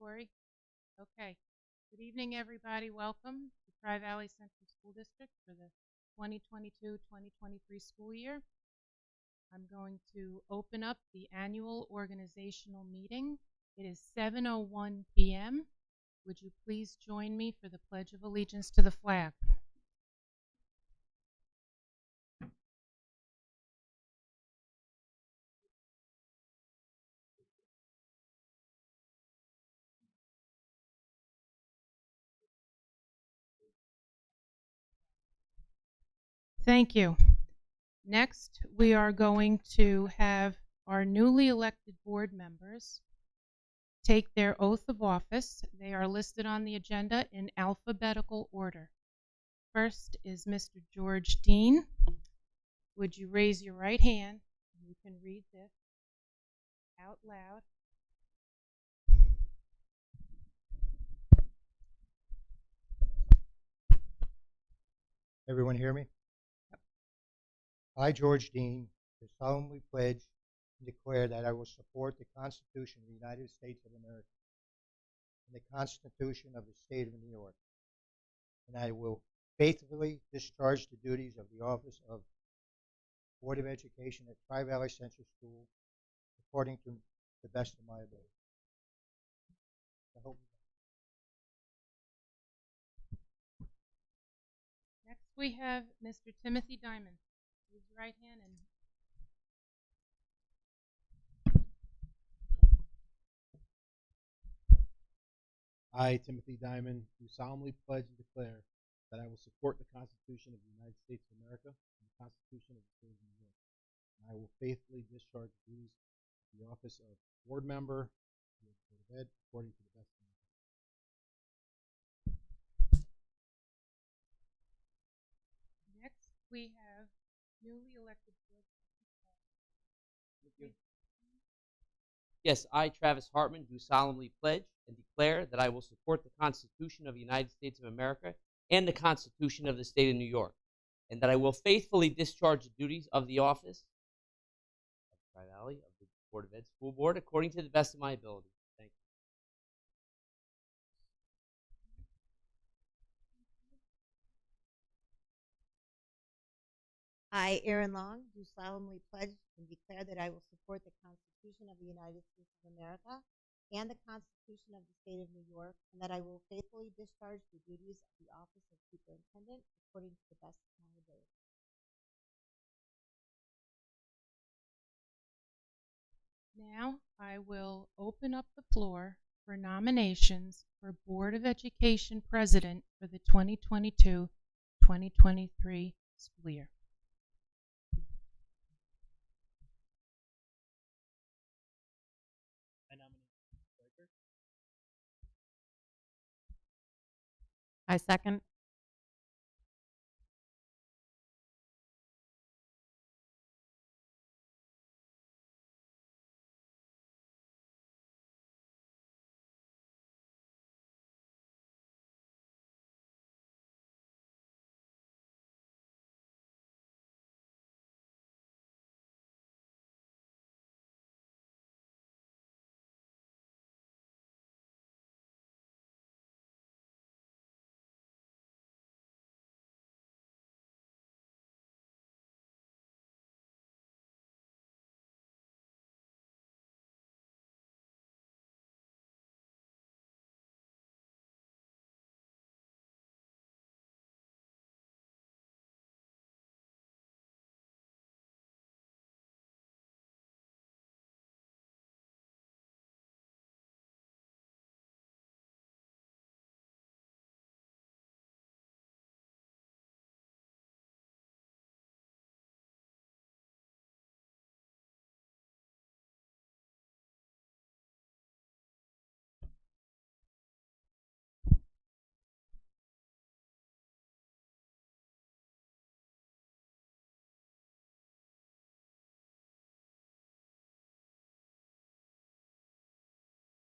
Corey? Okay. Good evening, everybody. Welcome to Tri-Valley Central School District for the 2022-2023 school year. I'm going to open up the annual organizational meeting. It is 7:01 p.m. Would you please join me for the Pledge of Allegiance to the flag? Thank you. Next, we are going to have our newly elected board members take their oath of office. They are listed on the agenda in alphabetical order. First is Mr. George Dean. Would you raise your right hand? You can read this out loud. Everyone hear me? I, George Dean, do solemnly pledge and declare that I will support the Constitution of the United States of America and the Constitution of the State of New York, and I will faithfully discharge the duties of the office of Board of Education at Tri-Valley Central School according to the best of my ability. I hope. Next, we have Mr. Timothy Diamond. Raise your right hand and I, Timothy Diamond, do solemnly pledge and declare that I will support the Constitution of the United States of America and the Constitution of the State of New York. And I will faithfully discharge the duties of the office of board member of the Board of Ed according to the best of my ability. next we have newly elected board members. Yes, I, Travis Hartman, do solemnly pledge and declare that I will support the Constitution of the United States of America and the Constitution of the State of New York, and that I will faithfully discharge the duties of the office of Tri-Valley of the Board of Ed School Board according to the best of my ability. Thank you. I, Erin Long, do solemnly pledge and declare that I will support the Constitution of the United States of America and the Constitution of the State of New York, and that I will faithfully discharge the duties of the office of superintendent according to the best of my ability. Now I will open up the floor for nominations for Board of Education President for the 2022-2023 school year. I nominate Stryker. I second.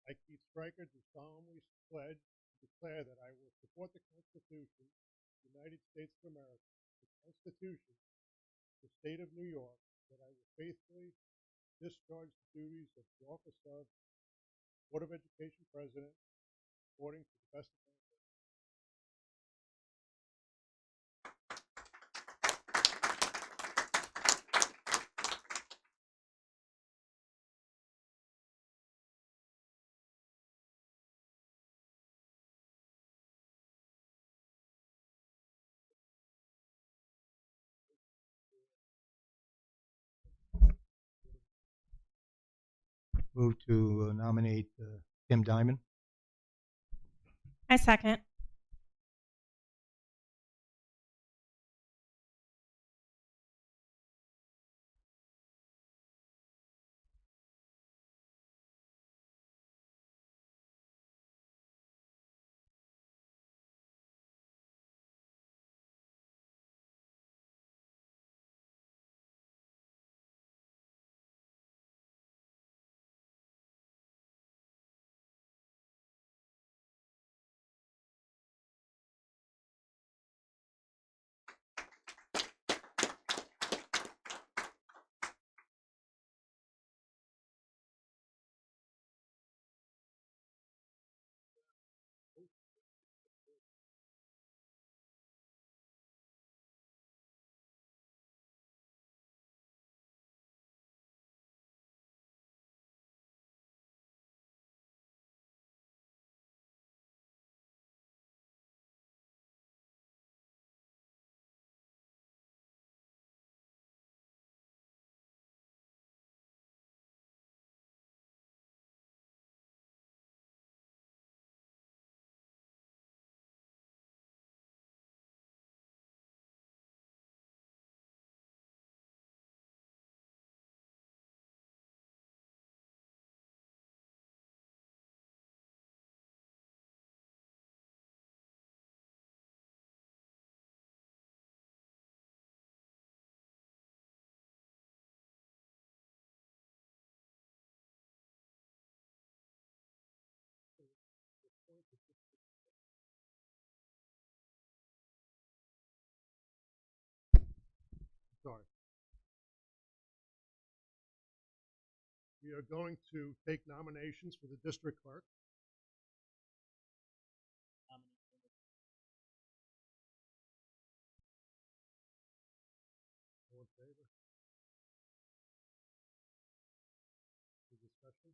I, Keith Stryker, do solemnly pledge and declare that I will support the Constitution of the United States of America, the Constitution of the State of New York, that I will faithfully discharge the duties of the office of Board of Education President according to the best of my ability. Move to nominate Tim Diamond. I second. Sorry. We are going to take nominations for the district clerk. All in favor? Any discussion?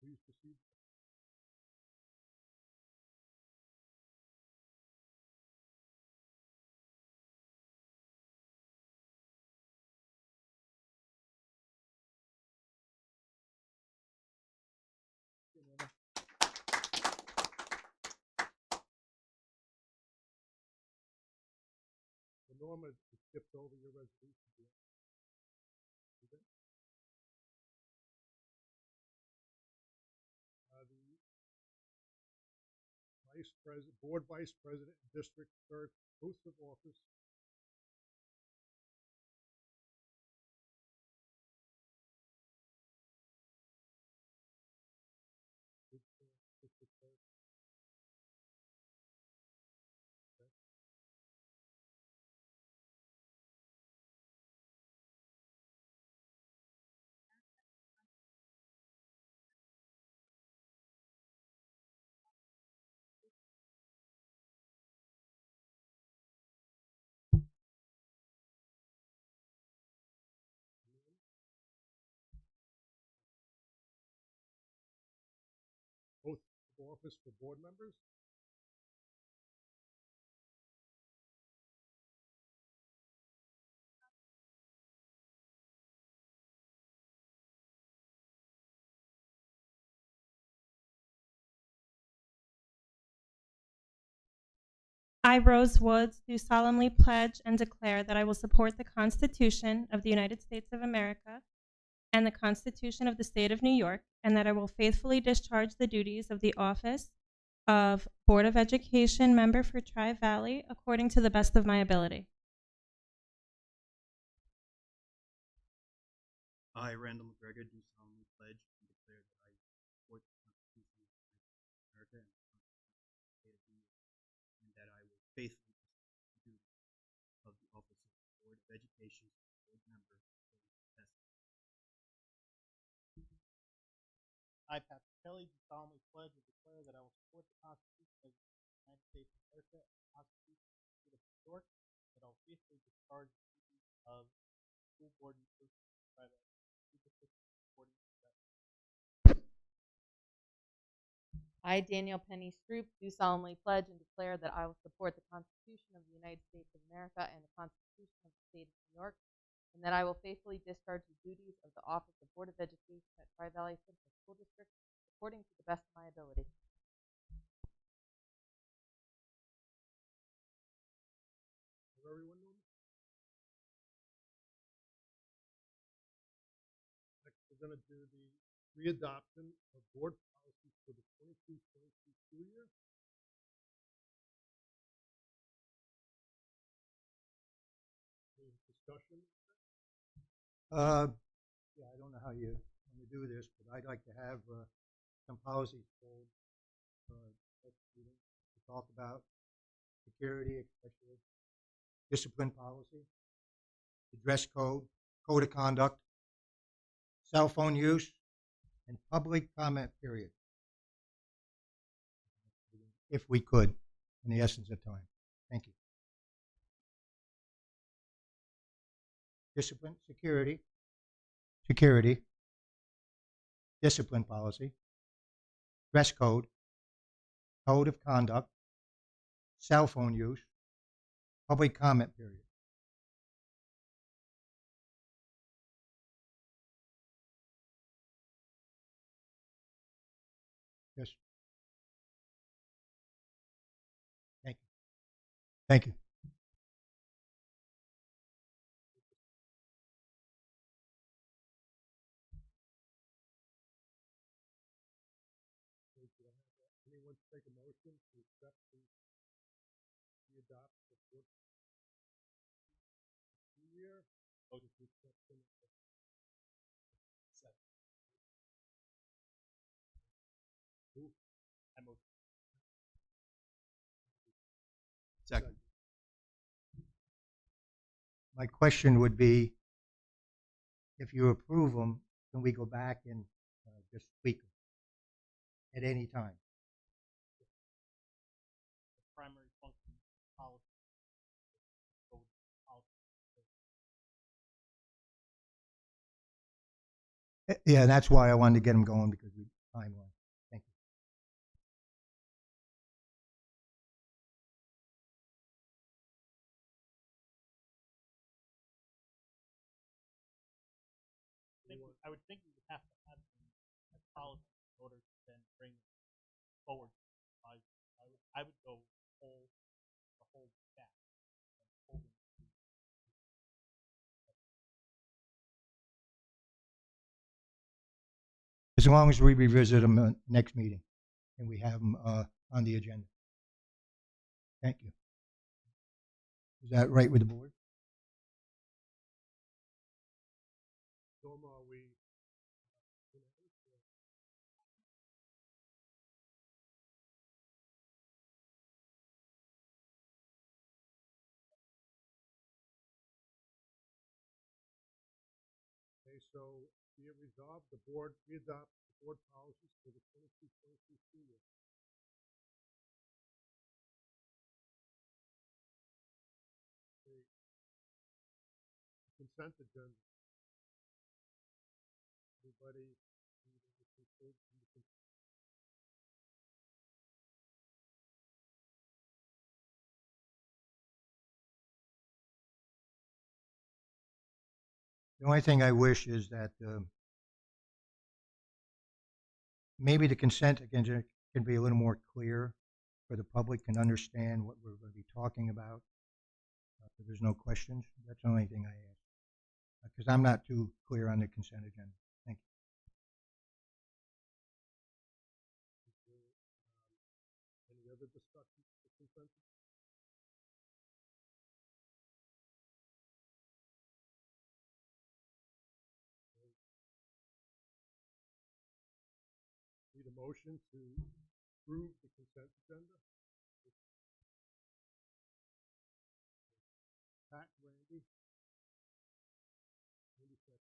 Please proceed. Norma skipped over your resolution. Okay. The vice president, board vice president, and district clerk oath of office. District clerk. Okay. Oath of office for board members. I, Rose Woods, do solemnly pledge and declare that I will support the Constitution of the United States of America and the Constitution of the State of New York, and that I will faithfully discharge the duties of the office of Board of Education member for Tri-Valley according to the best of my ability. I, Randall McGregor, do solemnly pledge and declare that I support the Constitution of the United States of America and the Constitution of the State of New York, and that I will faithfully discharge the duties of the office of Board of Education board member according to the best of my ability. I, Patrick Kelly, do solemnly pledge and declare that I will support the Constitution of the United States of America and the Constitution of the State of New York, that I will faithfully discharge the duties of school board member by the school district according to the best. I, Daniel Penny Stroop, do solemnly pledge and declare that I will support the Constitution of the United States of America and the Constitution of the State of New York, and that I will faithfully discharge the duties of the Office of Board of Education at Tri-Valley Central School District according to the best of my ability. Does everyone know me? Next, we're going to do the readoption of board policies for the 22-23 school year. Any discussion? Yeah, I don't know how you want to do this, but I'd like to have some policies pulled next meeting to talk about security, especially discipline policy, the dress code, code of conduct, cell phone use, and public comment period, if we could, in the essence of time. Thank you. Discipline, security, discipline policy, dress code, code of conduct, cell phone use, public comment period. Yes. Thank you. Thank you. Anyone take a motion to accept the adopt the board school year? Motion to accept them. Second. Who? I motion. Second. My question would be, if you approve them, can we go back and just tweak them at any time? The primary function policy. Yeah, that's why I wanted to get them going, because we timeline. Thank you. I would think we would have to have them as policy in order to then bring it forward. I would go the whole stack. As long as we revisit them next meeting and we have them on the agenda. Thank you. Is that right with the board? Norma, are we? Okay, so be it resolved, the board readopt the board policies for the 22-23 school year. The consent agenda. Everybody need anything pulled from the consent? The only thing I wish is that maybe the consent agenda can be a little more clear for the public can understand what we're going to be talking about. So there's no questions. That's the only thing I ask. Because I'm not too clear on the consent agenda. Thank you. Any other discussion of the consent? Need a motion to approve the consent agenda? Pat, Randy? Randy second.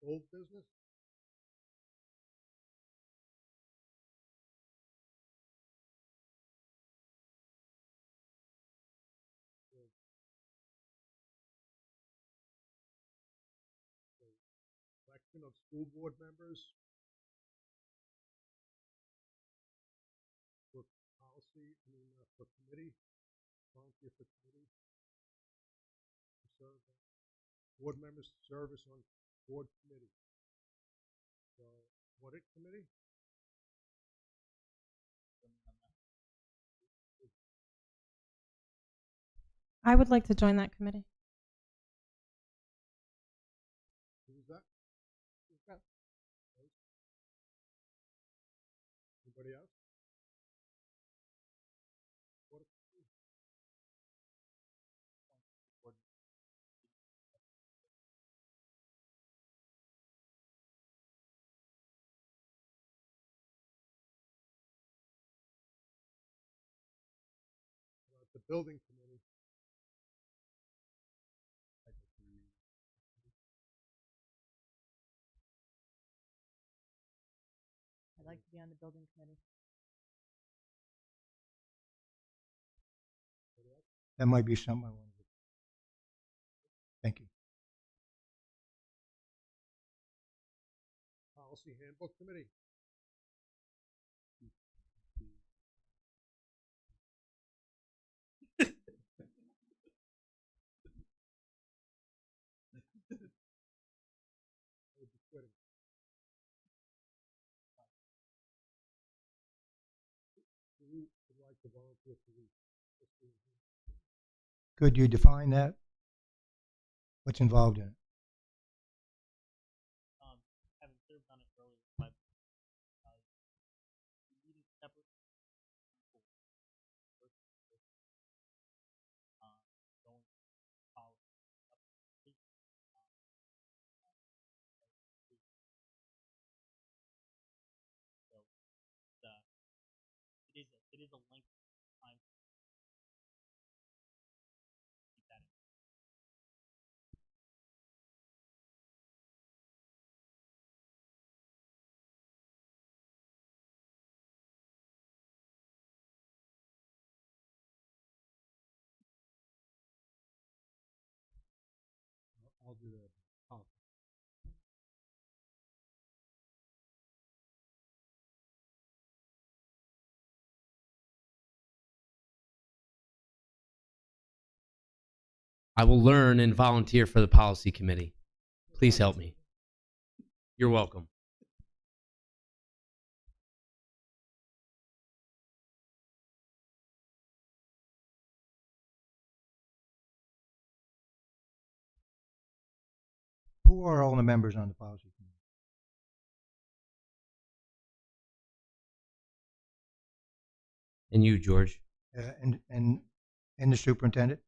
old business? Election of school board members for policy, for committee, volunteer for committee, to serve, board members to service on board committee. So, audit committee? I would like to join that committee. Who's that? Anybody else? Audit committee? About the building committee? I'd like to be on the building committee. That might be something I want to do. Thank you. Policy handbook committee? I would be quitting. Who would like to volunteer for leave? Could you define that? What's involved in it? Having served on it earlier, my meeting separate going policy so it is a lengthy time to keep that in. I'll do the policy. I will learn and volunteer for the policy committee. Please help me. You're welcome. Who are all the members on the policy committee? And you, George? And the superintendent?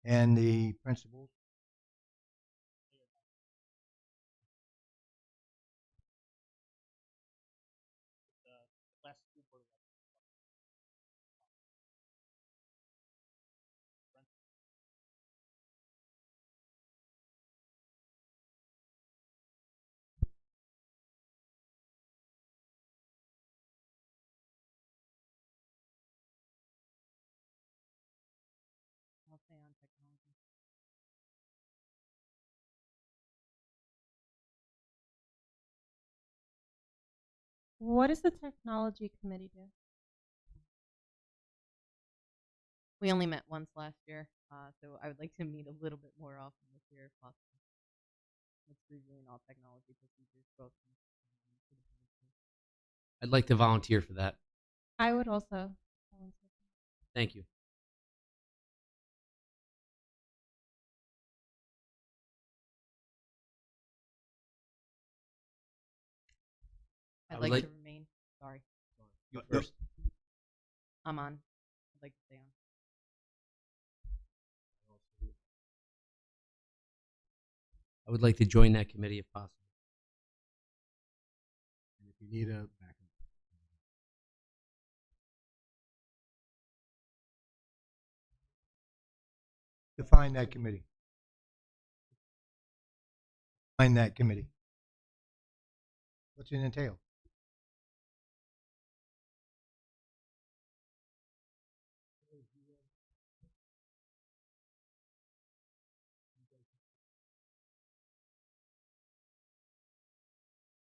And the principals? The last school board election. I'll stay on technology. What does the technology committee do? We only met once last year, so I would like to meet a little bit more often this year if possible. It's reviewing all technology procedures, both. I'd like to volunteer for that. I would also volunteer. Thank you. I'd like to remain. Sorry. You first. I'm on. I'd like to stay on. I would like to join that committee if possible. And if you need a backup. Define that committee. Find that committee. What's it entail?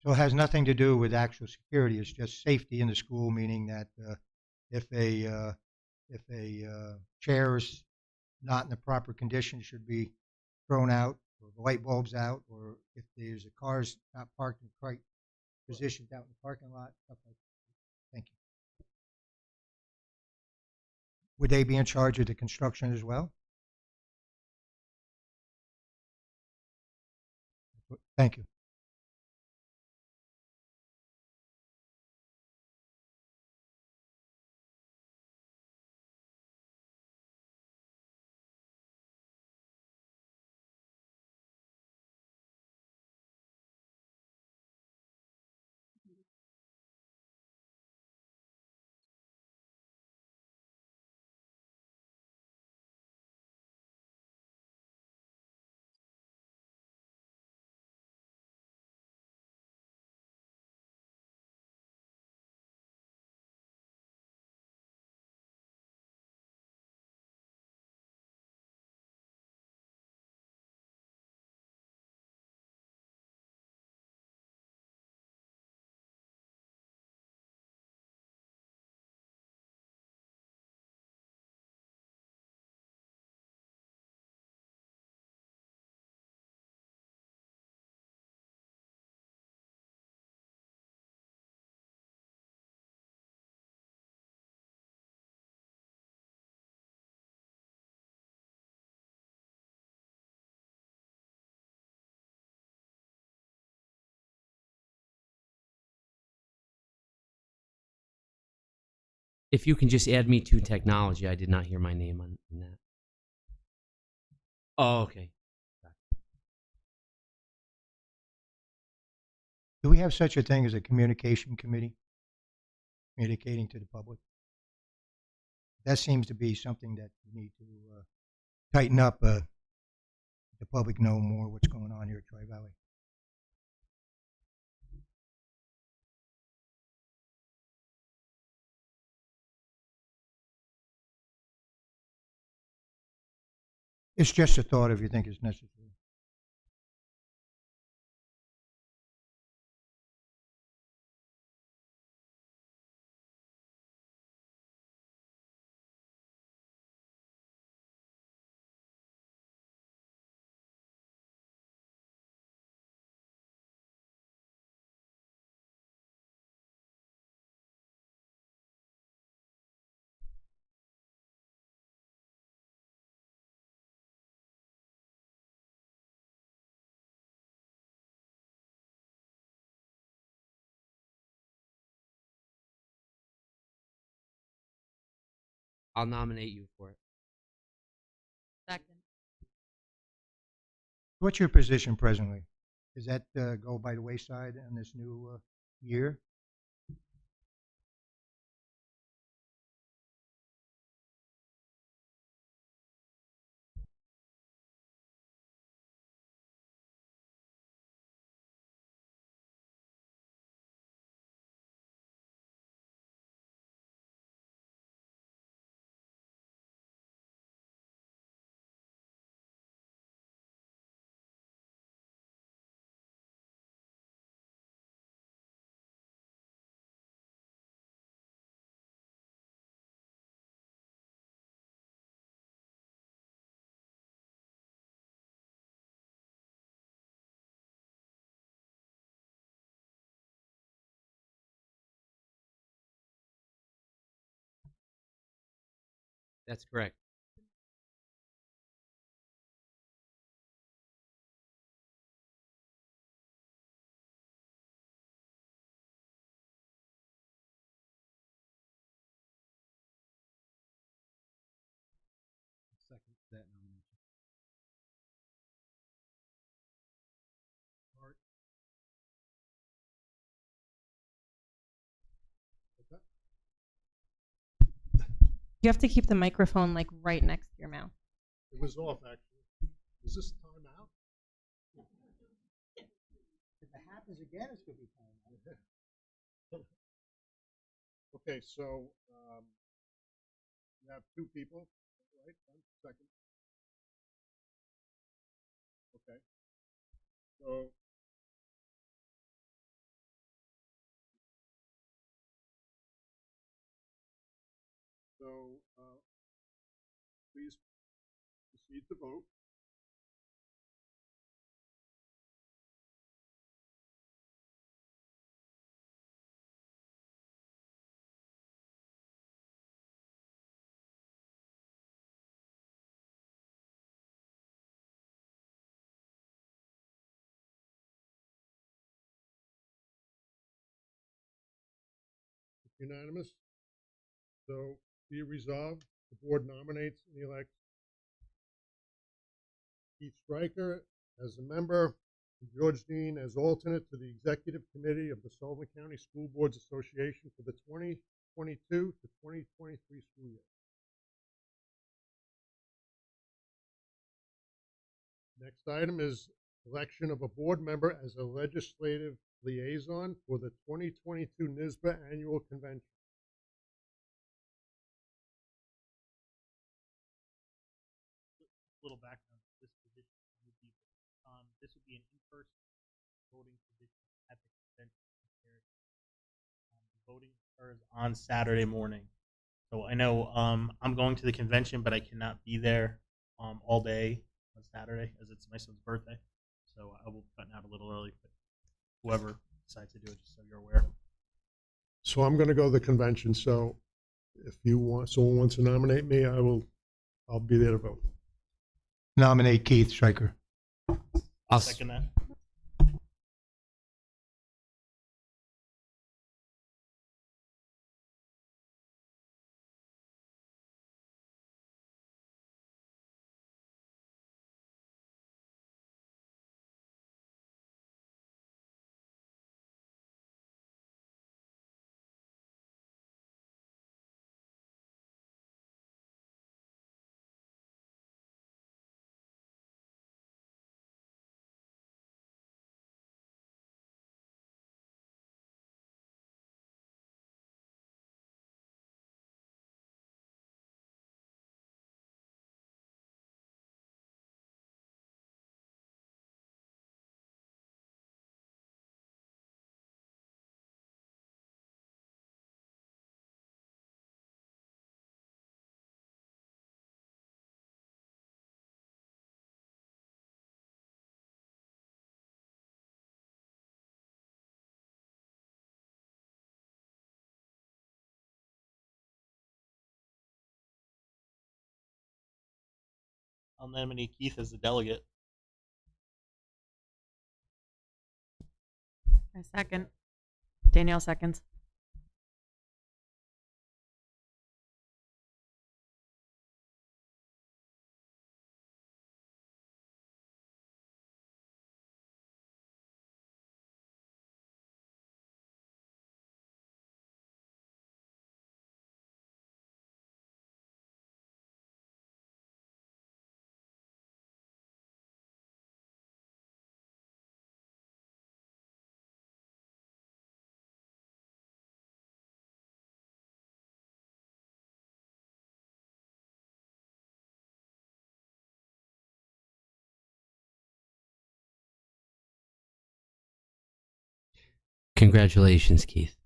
So it has nothing to do with actual security. It's just safety in the school, meaning that if a chair is not in the proper condition, it should be thrown out, or the light bulbs out, or if there's a car's not parked in the right position out in the parking lot, stuff like that. Thank you. Would they be in charge of the construction as well? Thank you. If you can just add me to technology, I did not hear my name on in that. Oh, okay. Do we have such a thing as a communication committee? Communicating to the public? That seems to be something that we need to tighten up. The public know more what's going on here at Tri-Valley. It's just a thought if you think it's necessary. I'll nominate you for it. Second. What's your position presently? Does that go by the wayside in this new year? That's correct. Second that nomination. Art. What's that? You have to keep the microphone like right next to your mouth. It was off, actually. Is this time out? happens again, it's gonna be time. Okay, so you have two people, right? One second. Okay. So please proceed to vote. Unanimous. So be it resolved, the board nominates and elects Keith Stryker as a member, and George Dean as alternate to the Executive Committee of the Sullivan County School Boards Association for the 2022 to 2023 school year. Next item is election of a board member as a legislative liaison for the 2022 NISBA Annual Convention. Little background to this position would be this would be an in-person voting position at the convention. The voting occurs on Saturday morning. So I know I'm going to the convention, but I cannot be there all day on Saturday as it's my son's birthday. So I will be cutting out a little early, but whoever decides to do it, just so you're aware. So I'm going to go to the convention. So if someone wants to nominate me, I'll be there to vote. Nominate Keith Stryker. I'll Second that. I'll nominate Keith as the delegate. I second. Danielle seconds. Congratulations, Keith.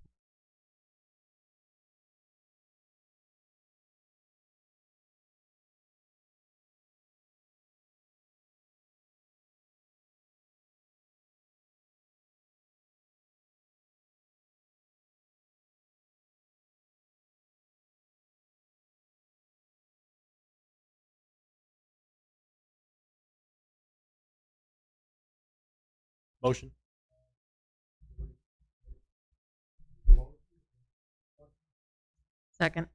Motion. Second.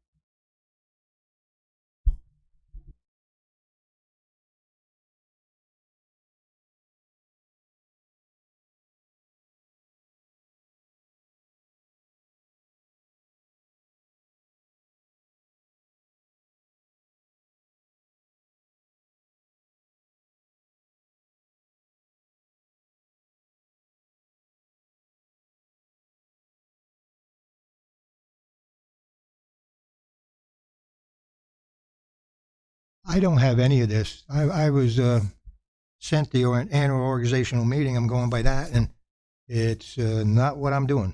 I don't have any of this. I was sent the annual organizational meeting. I'm going by that, and it's not what I'm doing.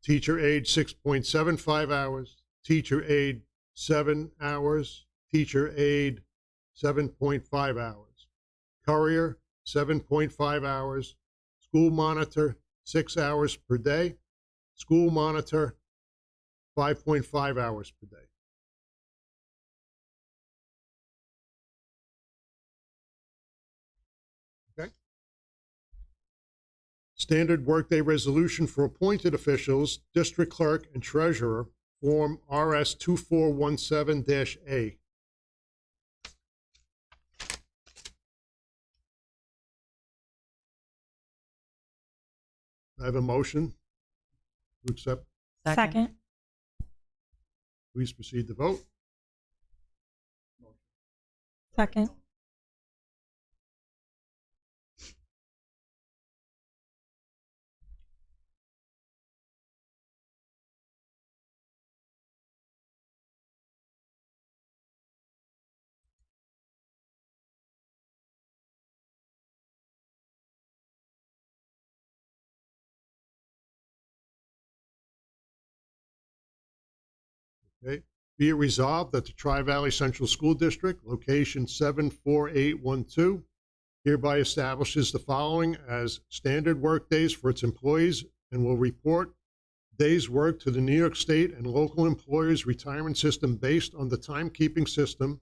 Teacher aide 6.75 hours, teacher aide 7 hours, teacher aide 7.5 hours, courier 7.5 hours, school monitor 6 hours per day, school monitor 5.5 hours per day. Okay. Standard workday resolution for appointed officials, district clerk and treasurer, form RS 2417-A. I have a motion to accept. Second. Please proceed to vote. Second. Okay. Be it resolved that the Tri-Valley Central School District, location 74812, hereby establishes the following as standard work days for its employees and will report days worked to the New York State and local employers' retirement system based on the timekeeping system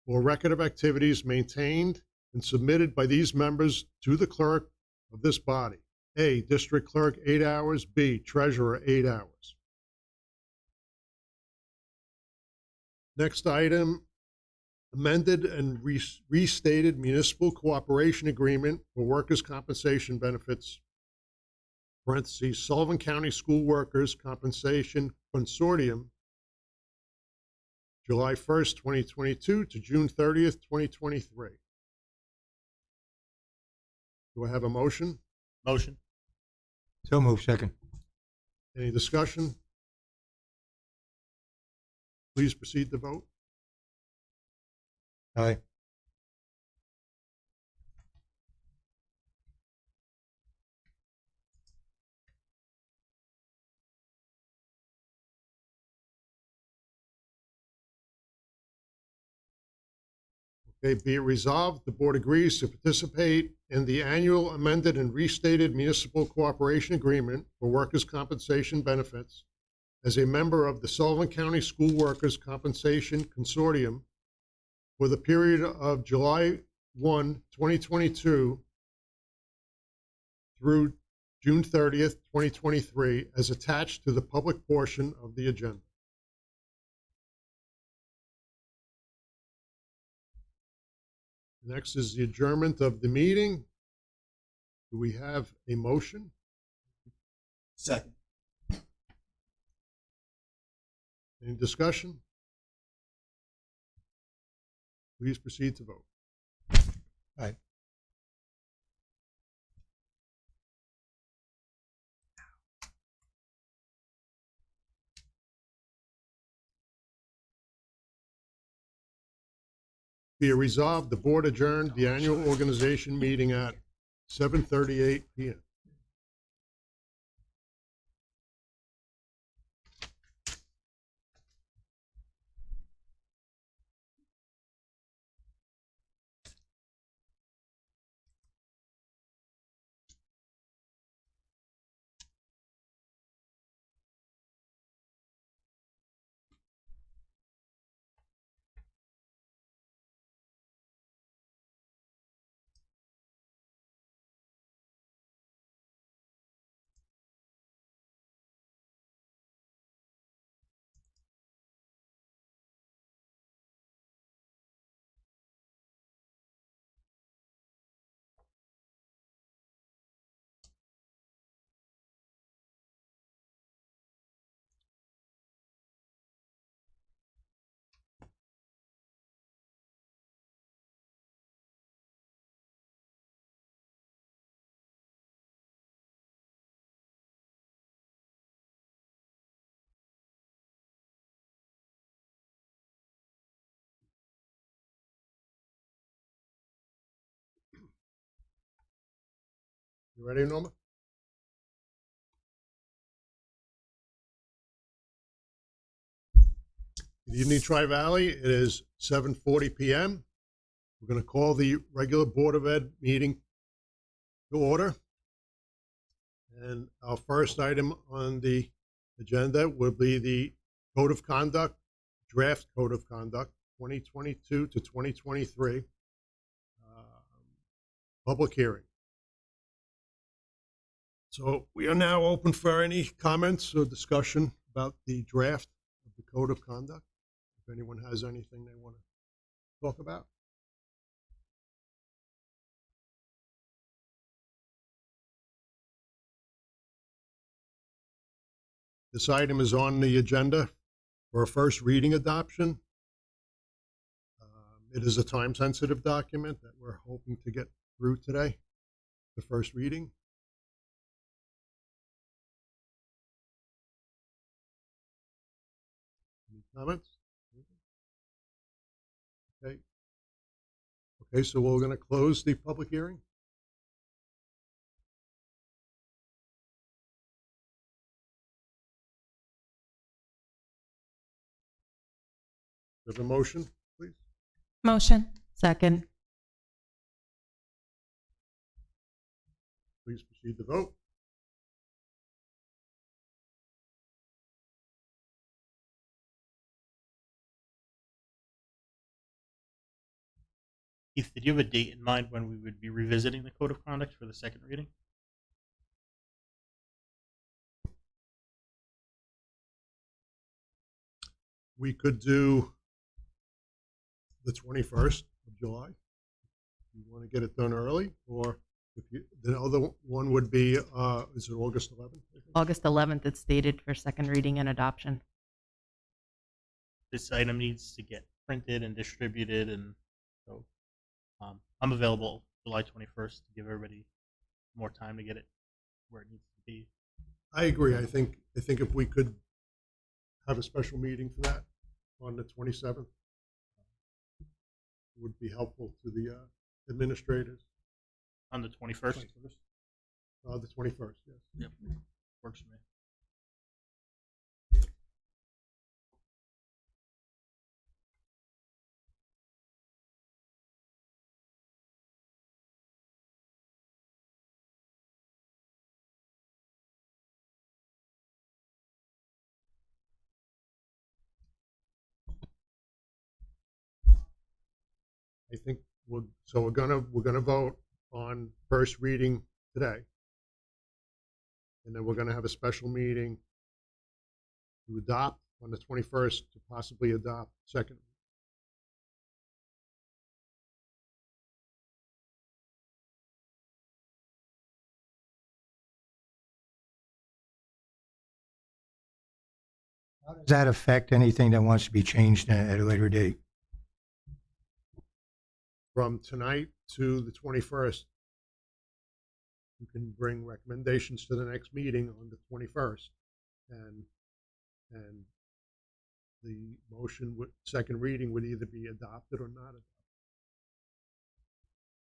or record of activities maintained and submitted by these members to the clerk of this body. A, district clerk 8 hours, B, treasurer 8 hours. Next item, amended and restated municipal cooperation agreement for workers' compensation benefits. parentheses, Sullivan County School Workers Compensation Consortium, July 1st, 2022 to June 30th, 2023. Do I have a motion? Motion. So moved. Second. Any discussion? Please proceed to vote. Aye. Okay, be it resolved, the board agrees to participate in the annual amended and restated municipal cooperation agreement for workers' compensation benefits as a member of the Sullivan County School Workers Compensation Consortium for the period of July 1, 2022 through June 30th, 2023, as attached to the public portion of the agenda. Next is the adjournment of the meeting. Do we have a motion? Second. Any discussion? Please proceed to vote. Aye. Be it resolved, the board adjourned the annual organization meeting at 7:38 p.m. You ready, Norma? Good evening, Tri-Valley. It is 7:40 p.m. We're going to call the regular Board of Ed meeting to order. And our first item on the agenda will be the Code of Conduct, Draft Code of Conduct, 2022 to 2023, public hearing. So we are now open for any comments or discussion about the draft of the Code of Conduct. If anyone has anything they want to talk about. This item is on the agenda for a first reading adoption. It is a time-sensitive document that we're hoping to get through today, the first reading. Any comments? Okay. Okay, so we're going to close the public hearing. Do you have a motion, please? Motion. Second. Please proceed to vote. Keith, did you have a date in mind when we would be revisiting the Code of Conduct for the second reading? We could do the 21st of July. You want to get it done early, or The other one would be, is it August 11th? I think? August 11th, it's stated for second reading and adoption. This item needs to get printed and distributed, and so I'm available July 21st to give everybody more time to get it where it needs to be. I agree. I think if we could have a special meeting for that on the 27th, it would be helpful to the administrators. On the 21st? The 21st, yes. Yep, works for me. I think we're gonna vote on first reading today, and then we're gonna have a special meeting to adopt on the 21st to possibly adopt second. How does that affect anything that wants to be changed at a later date? From tonight to the 21st, you can bring recommendations to the next meeting on the 21st, and the motion with second reading would either be adopted or not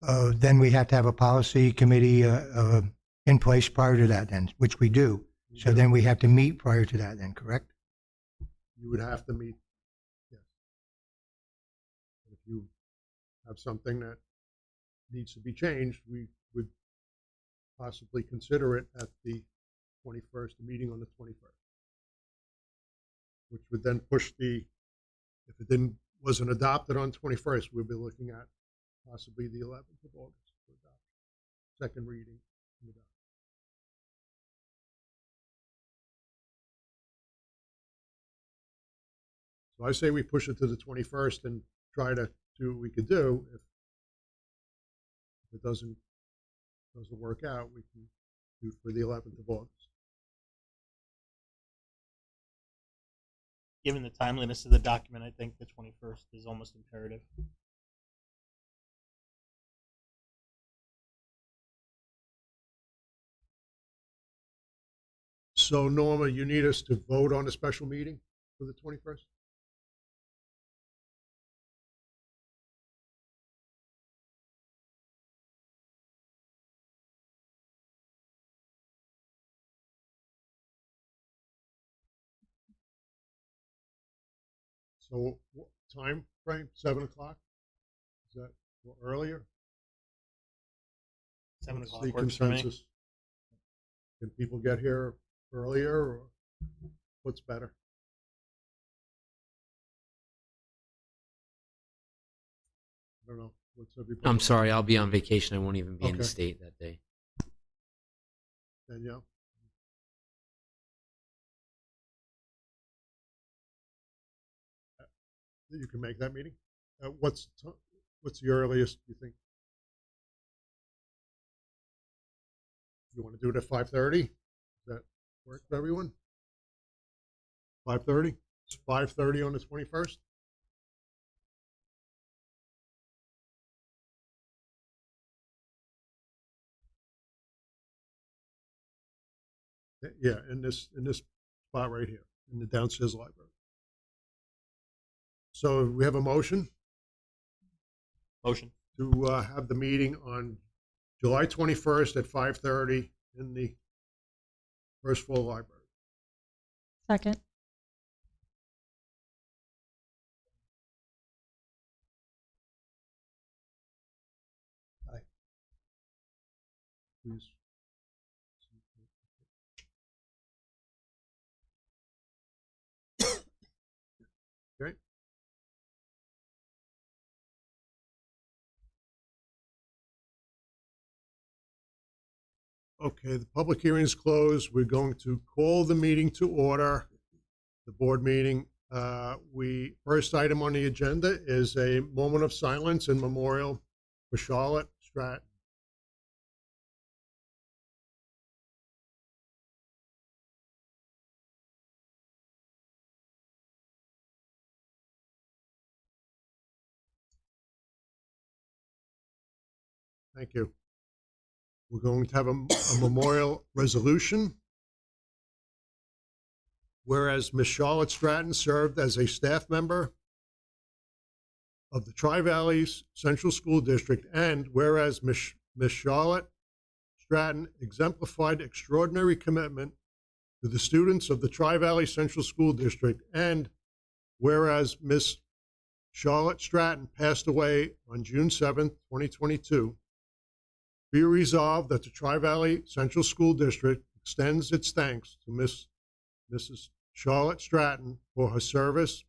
adopted. Then we have to have a policy committee in place prior to that then, which we do. So then we have to meet prior to that then, correct? You would have to meet, yes. If you have something that needs to be changed, we would possibly consider it at the 21st, the meeting on the 21st. Which would then push if it wasn't adopted on 21st, we'd be looking at possibly the 11th of August for adoption. Second reading and adoption. So I say we push it to the 21st and try to do what we could do. If it doesn't work out, we can do it for the 11th of August. Given the timeliness of the document, I think the 21st is almost imperative. So Norma, you need us to vote on a special meeting for the 21st? So what time frame? 7 o'clock? Is that or earlier? 7 What's o'clock the works for me. consensus? Can people get here earlier, or what's better? I don't know. What's everybody? I'm sorry, I'll be on vacation. I won't even be in the Okay. state that day. Danielle? You can make that meeting? What's the earliest you think? You want to do it at 5:30? Does that work for everyone? 5:30? It's 5:30 on the 21st? Yeah, in this spot right here, in the downstairs library. So we have a motion Motion. to have the meeting on July 21st at 5:30 in the first floor library. Second. Please. Okay. Okay, the public hearing is closed. We're going to call the meeting to order, the board meeting. First item on the agenda is a moment of silence in memorial for Charlotte Stratton. Thank you. We're going to have a memorial resolution. Whereas Miss Charlotte Stratton served as a staff member of the Tri-Valley Central School District, and whereas Miss Charlotte Stratton exemplified extraordinary commitment to the students of the Tri-Valley Central School District, and whereas Miss Charlotte Stratton passed away on June 7th, 2022, be resolved that the Tri-Valley Central School District extends its thanks to Mrs. Charlotte Stratton for her service,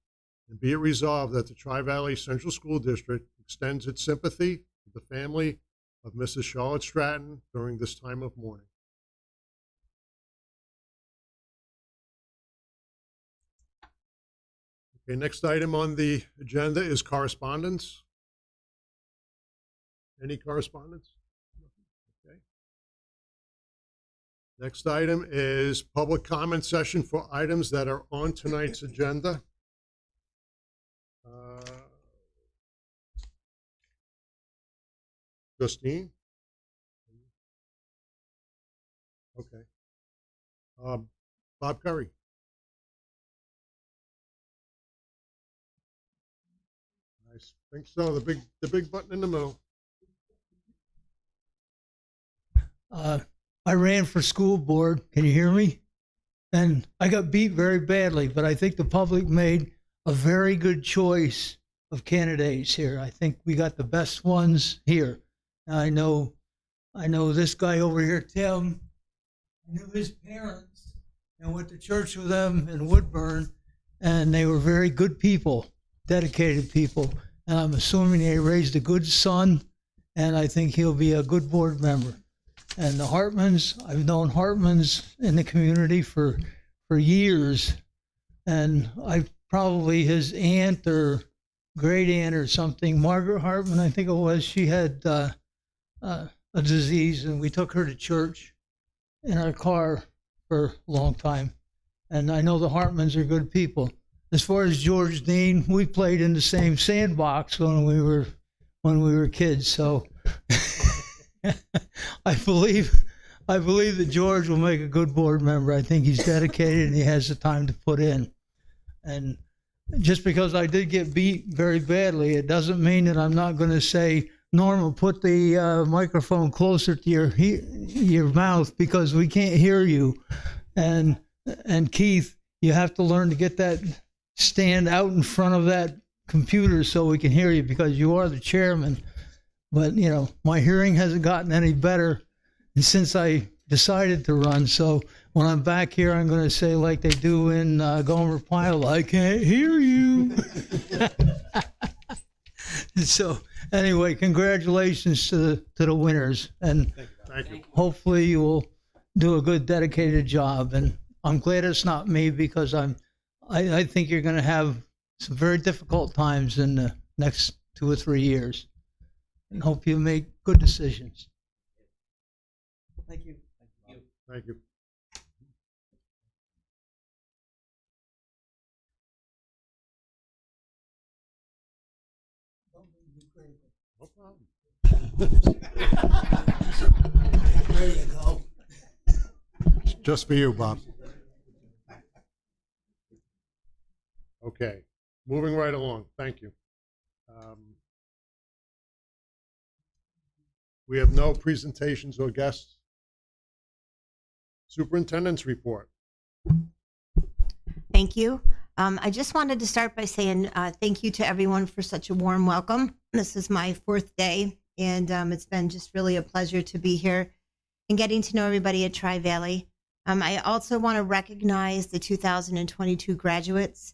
and be it resolved that the Tri-Valley Central School District extends its sympathy to the family of Mrs. Charlotte Stratton during this time of mourning. Okay, next item on the agenda is correspondence. Any correspondence? Okay. Next item is public comment session for items that are on tonight's agenda. Justine? Okay. Bob Curry? I think so. The big button in the middle. I ran for school board. Can you hear me? And I got beat very badly, but I think the public made a very good choice of candidates here. I think we got the best ones here. I know this guy over here, Tim. I knew his parents and went to church with them in Woodburn, and they were very good people, dedicated people. And I'm assuming they raised a good son, and I think he'll be a good board member. And the Hartmans, I've known Hartmans in the community for years, and I probably his aunt or great aunt or something, Margaret Hartman, I think it was, she had a disease, and we took her to church in our car for a long time. And I know the Hartmans are good people. As far as George Dean, we played in the same sandbox when we were kids. So I believe that George will make a good board member. I think he's dedicated and he has the time to put in. And just because I did get beat very badly, it doesn't mean that I'm not going to say, Norma, put the microphone closer to your mouth because we can't hear you. And Keith, you have to learn to get that stand out in front of that computer so we can hear you because you are the chairman. But, you know, my hearing hasn't gotten any better since I decided to run. So when I'm back here, I'm going to say like they do in Gomer Pyle, I can't hear you. So anyway, congratulations to the winners. And Thank you. hopefully you will do a good, dedicated job. And I'm glad it's not me because I think you're going to have some very difficult times in the next 2 or 3 years. And hope you make good decisions. Thank you. Thank you. No problem. There you go. Just for you, Bob. Okay, moving right along. Thank you. We have no presentations or guests. Superintendent's report. Thank you. I just wanted to start by saying thank you to everyone for such a warm welcome. This is my 4th day, and it's been just really a pleasure to be here and getting to know everybody at Tri-Valley. I also want to recognize the 2022 graduates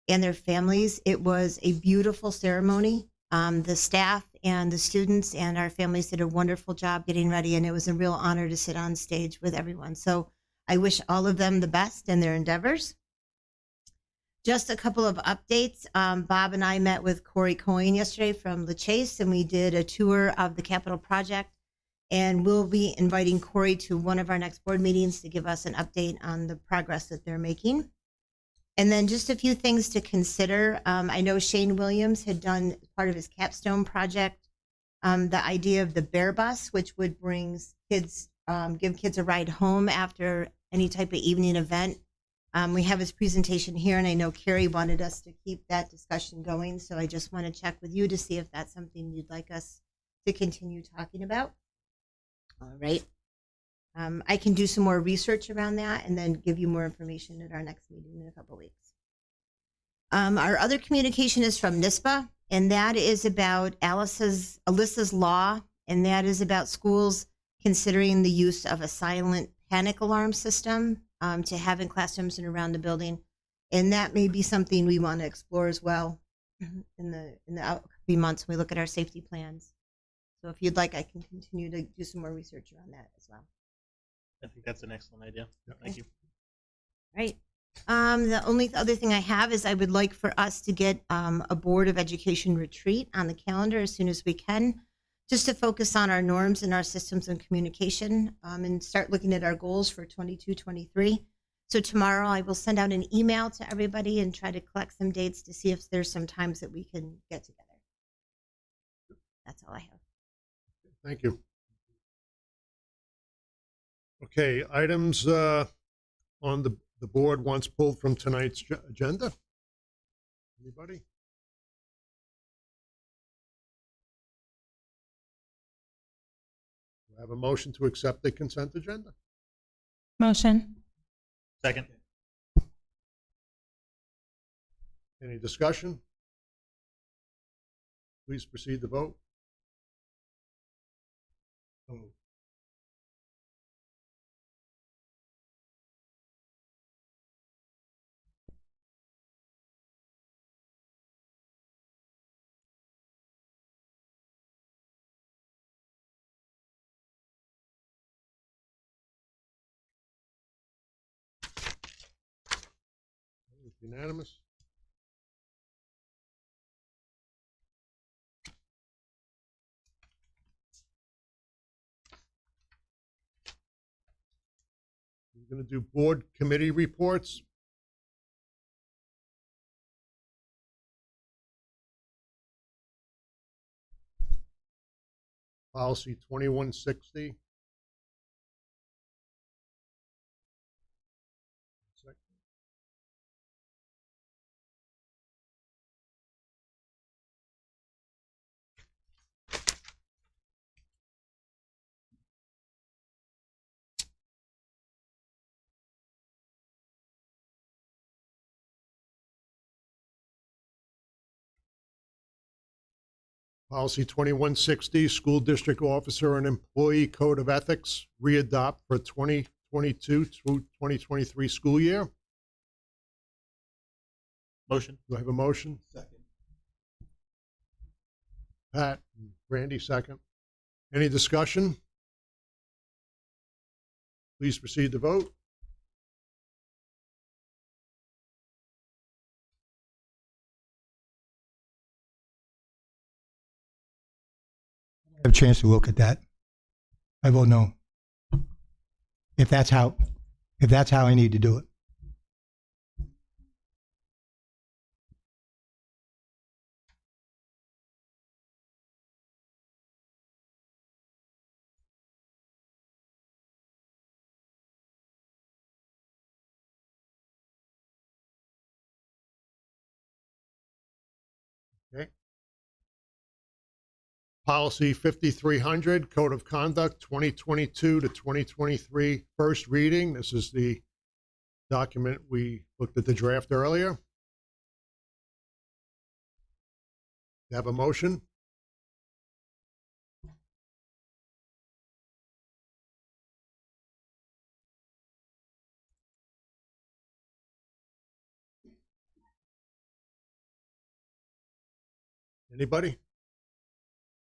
and their families. It was a beautiful ceremony. The staff and the students and our families did a wonderful job getting ready, and it was a real honor to sit on stage with everyone. So I wish all of them the best in their endeavors. Just a couple of updates. Bob and I met with Corey Coyne yesterday from La Chase, and we did a tour of the Capital Project. And we'll be inviting Corey to one of our next board meetings to give us an update on the progress that they're making. And then just a few things to consider. I know Shane Williams had done part of his capstone project the idea of the Bear Bus, which would give kids a ride home after any type of evening event. We have his presentation here, and I know Carrie wanted us to keep that discussion going, so I just want to check with you to see if that's something you'd like us to continue talking about. All right. I can do some more research around that and then give you more information at our next meeting in a couple weeks. Our other communication is from NISBA, and that is about Alyssa's law, and that is about schools considering the use of a silent panic alarm system to have in classrooms and around the building. And that may be something we want to explore as well in the upcoming months when we look at our safety plans. So if you'd like, I can continue to do some more research around that as well. I think that's an excellent idea. Thank you. Right. The only other thing I have is I would like for us to get a Board of Education retreat on the calendar as soon as we can, just to focus on our norms and our systems and communication, and start looking at our goals for 22-23. So tomorrow I will send out an email to everybody and try to collect some dates to see if there's some times that we can get together. That's all I have. Thank you. Okay, items on the board once pulled from tonight's agenda. Anybody? Do I have a motion to accept the consent agenda? Motion. Second. Any discussion? Please proceed to vote. Unanimous. We're going to do board committee reports. Policy 2160. Policy 2160, School District Officer and Employee Code of Ethics, readopt for 2022 through 2023 school year. Motion. Do I have a motion? Second. Pat, Randy, second. Any discussion? Please proceed to vote. Have a chance to look at that. I will know if that's how I need to do it. Okay. Policy 5300, Code of Conduct 2022 to 2023, first reading. This is the document we looked at the draft earlier. You have a motion? Anybody?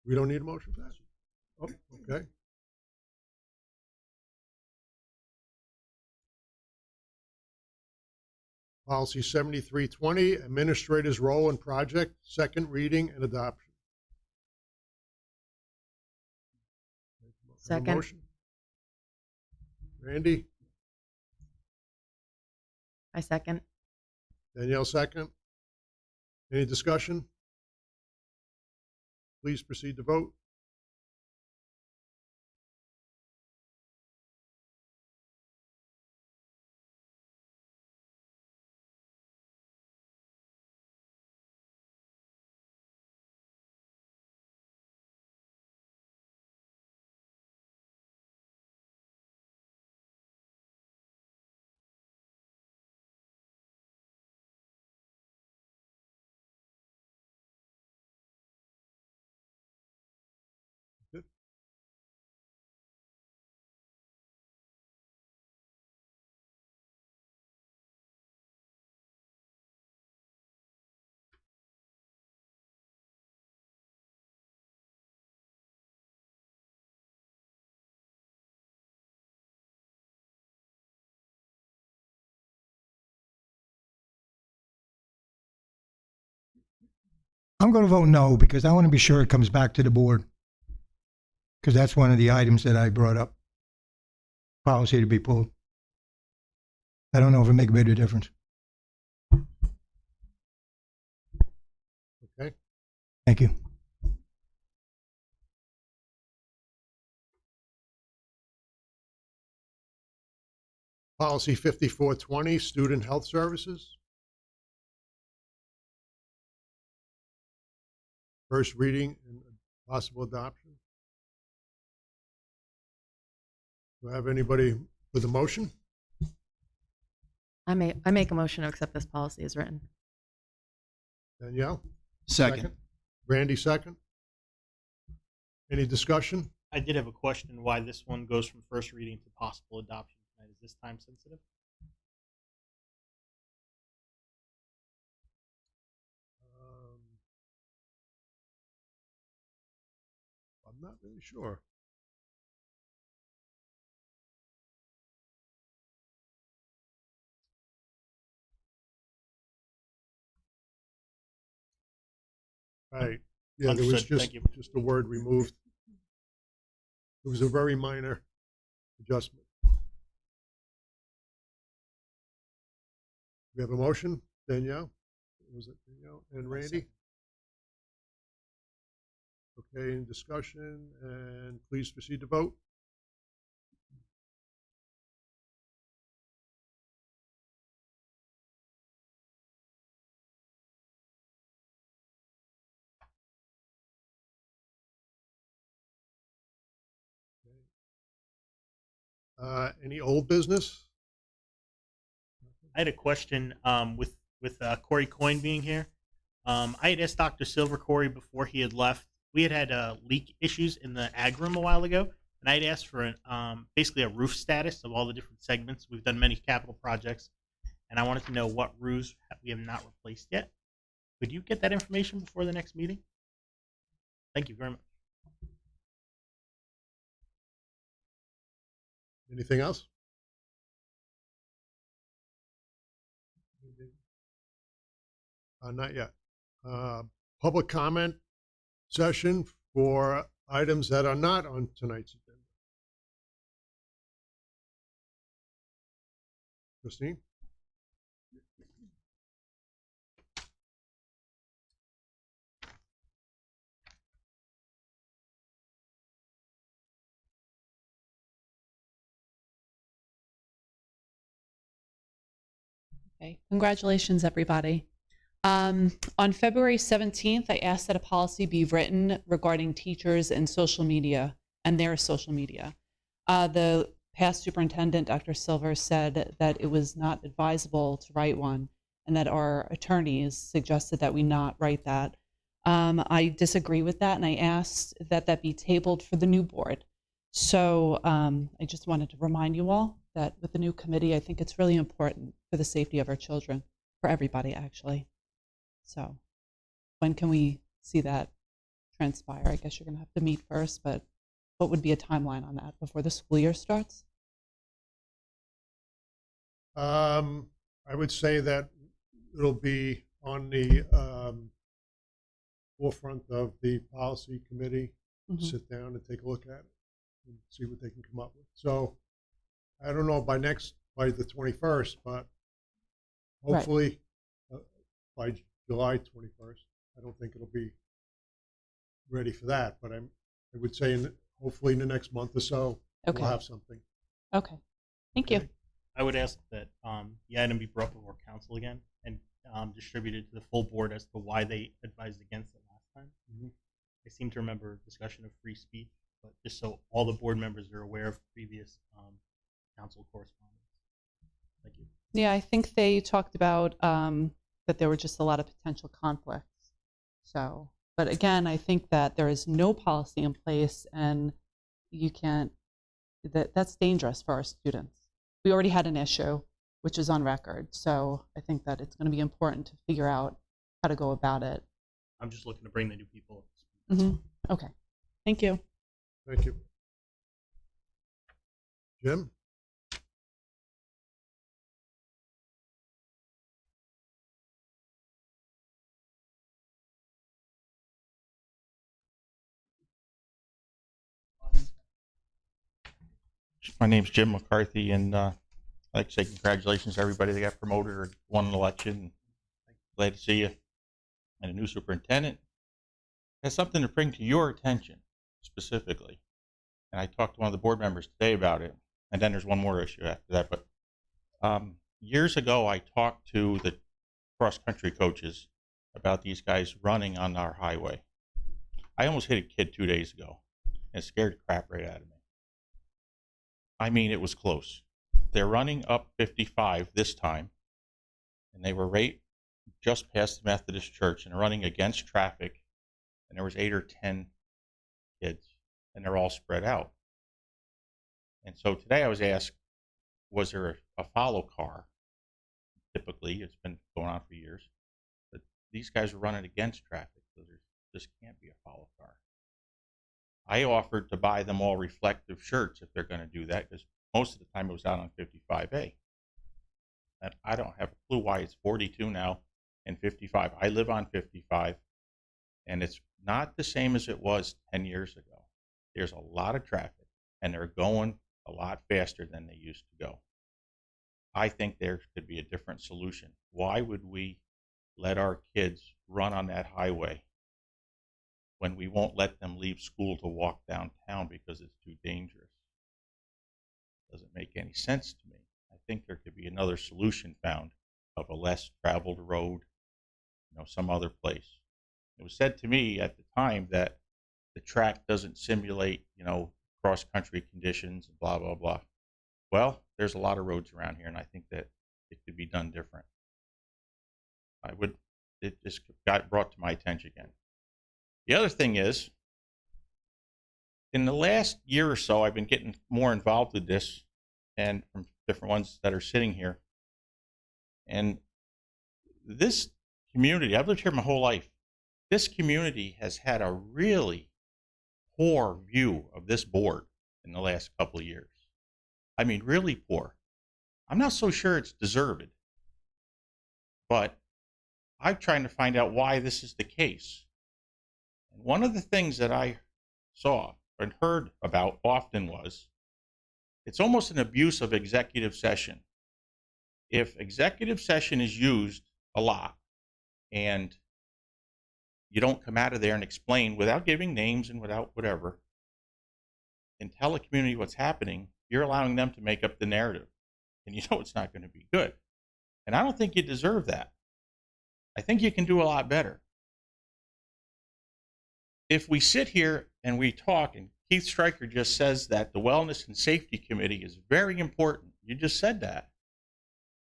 We don't need a motion for that? Oh, okay. Policy 7320, Administrator's Role in Project, second reading and adoption. Second. Motion? Randy? I second. Danielle, second. Any discussion? Please proceed to vote. I'm going to vote no because I want to be sure it comes back to the board. Because that's one of the items that I brought up. Policy to be pulled. I don't know if it make a bit of difference. Okay. Thank you. Policy 5420, student health services. First reading and possible adoption. Do I have anybody with a motion? I make a motion to accept this policy as written. Danielle? Second. Randy, second. Any discussion? I did have a question why this one goes from first reading to possible adoption tonight. Is this time sensitive? I'm not really sure. Right. Yeah, there was Understood. Thank you. just a word removed. It was a very minor adjustment. We have a motion, Danielle? Was it Danielle and Randy? Okay, in discussion, and please proceed to vote. Any old business? I had a question with Corey Coyne being here. I had asked Dr. Silver Corey before he had left. We had leak issues in the ag room a while ago, and I had asked for basically a roof status of all the different segments. We've done many capital projects, and I wanted to know what roofs we have not replaced yet. Could you get that information before the next meeting? Thank you very much. Anything else? Not yet. Public comment session for items that are not on tonight's agenda. Christine? Okay, congratulations, everybody. On February 17th, I asked that a policy be written regarding teachers and social media and their social media. The past superintendent, Dr. Silver, said that it was not advisable to write one and that our attorneys suggested that we not write that. I disagree with that, and I asked that that be tabled for the new board. So I just wanted to remind you all that with the new committee, I think it's really important for the safety of our children, for everybody, actually. So when can we see that transpire? I guess you're going to have to meet first, but what would be a timeline on that before the school year starts? I would say that it'll be on the forefront of the policy committee. Sit down and take a look at it and see what they can come up with. So I don't know by the 21st, but hopefully by July 21st. I don't think it'll be ready for that, but I would say hopefully in the next month or so we'll have something. Okay, thank you. I would ask that the item be brought before council again and distributed to the full board as to why they advised against it last time. I seem to remember a discussion of free speech, but just so all the board members are aware of previous council correspondence. Thank you. Yeah, I think they talked about that there were just a lot of potential conflicts. So, but again, I think that there is no policy in place, and you can't. That's dangerous for our students. We already had an issue, which is on record. So I think that it's going to be important to figure out how to go about it. I'm just looking to bring the new people. Okay, thank you. Thank you. Jim? My name's Jim McCarthy, and I'd like to say congratulations to everybody that got promoted or won an election. Glad to see you. And a new superintendent has something to bring to your attention specifically. And I talked to one of the board members today about it. And then there's one more issue after that. But years ago, I talked to the cross-country coaches about these guys running on our highway. I almost hit a kid 2 days ago, and it scared the crap right out of me. I mean, it was close. They're running up 55 this time, and they were right just past the Methodist Church and running against traffic, and there was 8 or 10 kids, and they're all spread out. And so today I was asked, was there a follow car? Typically, it's been going on for years, but these guys are running against traffic, so this can't be a follow car. I offered to buy them all reflective shirts if they're going to do that, because most of the time it was out on 55A. And I don't have a clue why it's 42 now and 55. I live on 55, and it's not the same as it was 10 years ago. There's a lot of traffic, and they're going a lot faster than they used to go. I think there could be a different solution. Why would we let our kids run on that highway when we won't let them leave school to walk downtown because it's too dangerous? Doesn't make any sense to me. I think there could be another solution found of a less traveled road, some other place. It was said to me at the time that the track doesn't simulate, cross-country conditions and blah, blah, blah. Well, there's a lot of roads around here, and I think that it could be done different. It just got brought to my attention again. The other thing is, in the last year or so, I've been getting more involved with this, and from different ones that are sitting here. And this community, I've lived here my whole life. This community has had a really poor view of this board in the last couple of years. I mean, really poor. I'm not so sure it's deserved, but I'm trying to find out why this is the case. And one of the things that I saw and heard about often was it's almost an abuse of executive session. If executive session is used a lot and you don't come out of there and explain without giving names and without whatever and tell the community what's happening, you're allowing them to make up the narrative. And it's not going to be good. And I don't think you deserve that. I think you can do a lot better. If we sit here and we talk, and Keith Stryker just says that the Wellness and Safety Committee is very important. You just said that.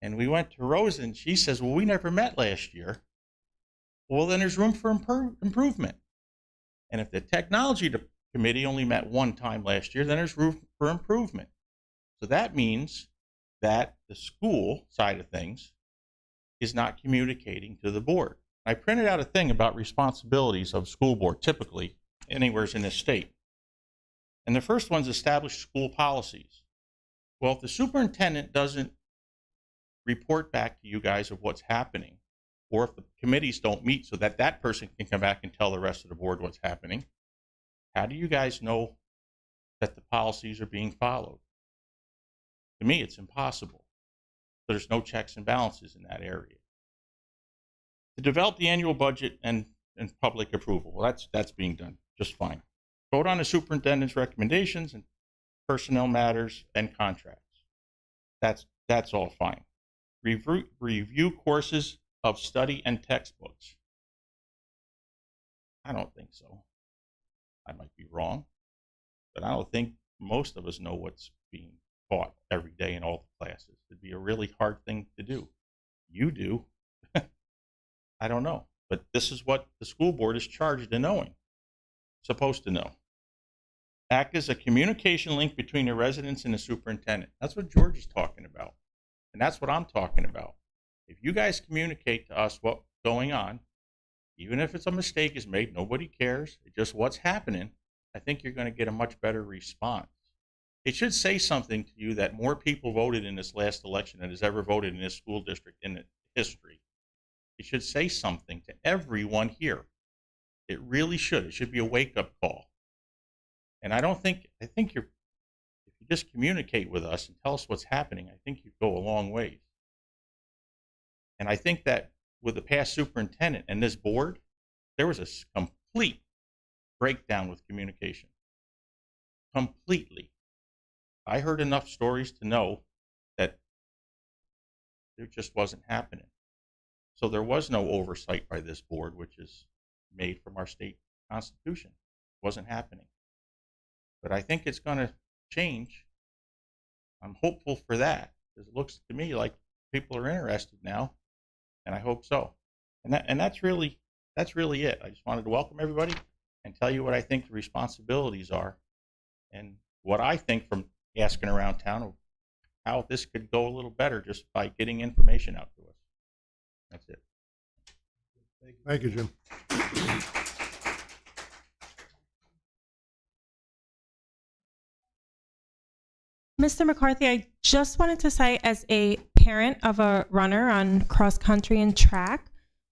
And we went to Rosa, and she says, well, we never met last year. Well, then there's room for improvement. And if the Technology Committee only met one time last year, then there's room for improvement. So that means that the school side of things is not communicating to the board. I printed out a thing about responsibilities of school board, typically anywhere in this state. And the first one's establish school policies. Well, if the superintendent doesn't report back to you guys of what's happening, or if the committees don't meet so that that person can come back and tell the rest of the board what's happening, how do you guys know that the policies are being followed? To me, it's impossible. There's no checks and balances in that area. To develop the annual budget and public approval, well, that's being done just fine. Vote on the superintendent's recommendations and personnel matters and contracts. That's all fine. Review courses of study and textbooks. I don't think so. I might be wrong, but I don't think most of us know what's being taught every day in all the classes. It'd be a really hard thing to do. You do. I don't know, but this is what the school board is charged in knowing, supposed to know. Act as a communication link between the residents and the superintendent. That's what George is talking about, and that's what I'm talking about. If you guys communicate to us what's going on, even if it's a mistake is made, nobody cares. It's just what's happening. I think you're going to get a much better response. It should say something to you that more people voted in this last election than has ever voted in this school district in history. It should say something to everyone here. It really should. It should be a wake-up call. And I think if you you just communicate with us and tell us what's happening, I think you'd go a long ways. And I think that with the past superintendent and this board, there was a complete breakdown with communication. Completely. I heard enough stories to know that it just wasn't happening. So there was no oversight by this board, which is made from our state constitution. It wasn't happening. But I think it's going to change. I'm hopeful for that, because it looks to me like people are interested now, and I hope so. And that's really it. I just wanted to welcome everybody and tell you what I think the responsibilities are, and what I think from asking around town of how this could go a little better just by getting information out to us. That's it. Thank you, Jim. Mr. McCarthy, I just wanted to say, as a parent of a runner on cross country and track,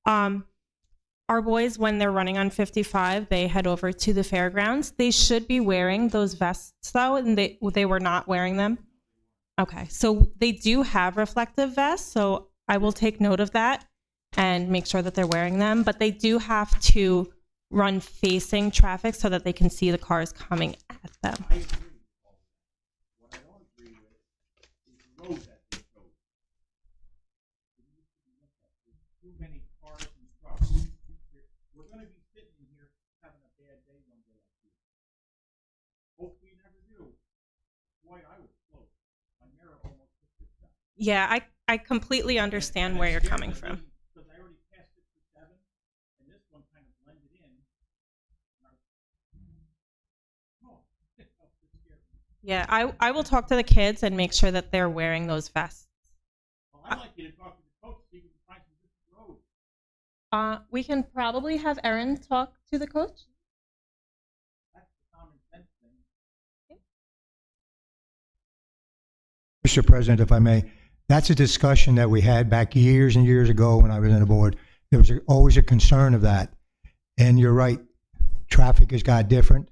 our boys, when they're running on 55, they head over to the fairgrounds. They should be wearing those vests, though, and they were not wearing them. Okay, so they do have reflective vests, so I will take note of that and make sure that they're wearing them. But they do have to run facing traffic so that they can see the cars coming at them. I agree. What I don't agree with is the road that they chose. It needs to be looked at. There's too many cars and trucks. We're going to be sitting here having a bad day one day like this. Hope we never do. Boy, I was close. My mirror almost hit this guy. Yeah, I completely understand where you're coming from. Because I already passed 67, and this one kind of blended in. Yeah, I will talk to the kids and make sure that they're wearing those vests. Well, I'd like you to talk to the coach so you can find some different roads. We can probably have Erin talk to the coach. That's the common sense thing. Mr. President, if I may, that's a discussion that we had back years and years ago when I was on the board. There was always a concern of that. And you're right, traffic has got different.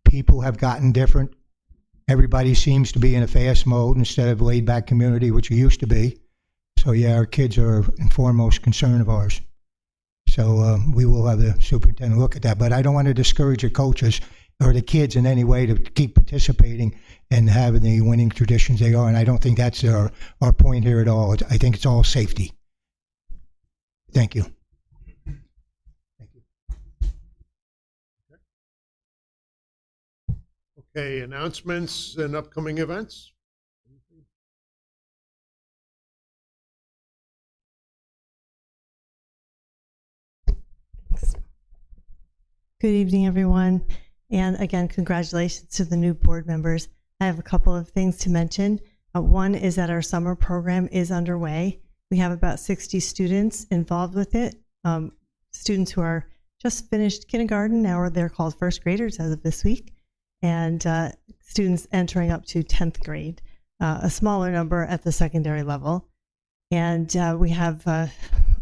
People have gotten different. Everybody seems to be in a fast mode instead of laid back community, which it used to be. So yeah, our kids are in foremost concern of ours. So we will have the superintendent look at that. But I don't want to discourage the coaches or the kids in any way to keep participating and having the winning traditions they are. And I don't think that's our point here at all. I think it's all safety. Thank you. Okay, announcements and upcoming events. Good evening, everyone. And again, congratulations to the new board members. I have a couple of things to mention. One is that our summer program is underway. We have about 60 students involved with it. Students who are just finished kindergarten, now they're called first graders as of this week, and students entering up to 10th grade, a smaller number at the secondary level. And we have,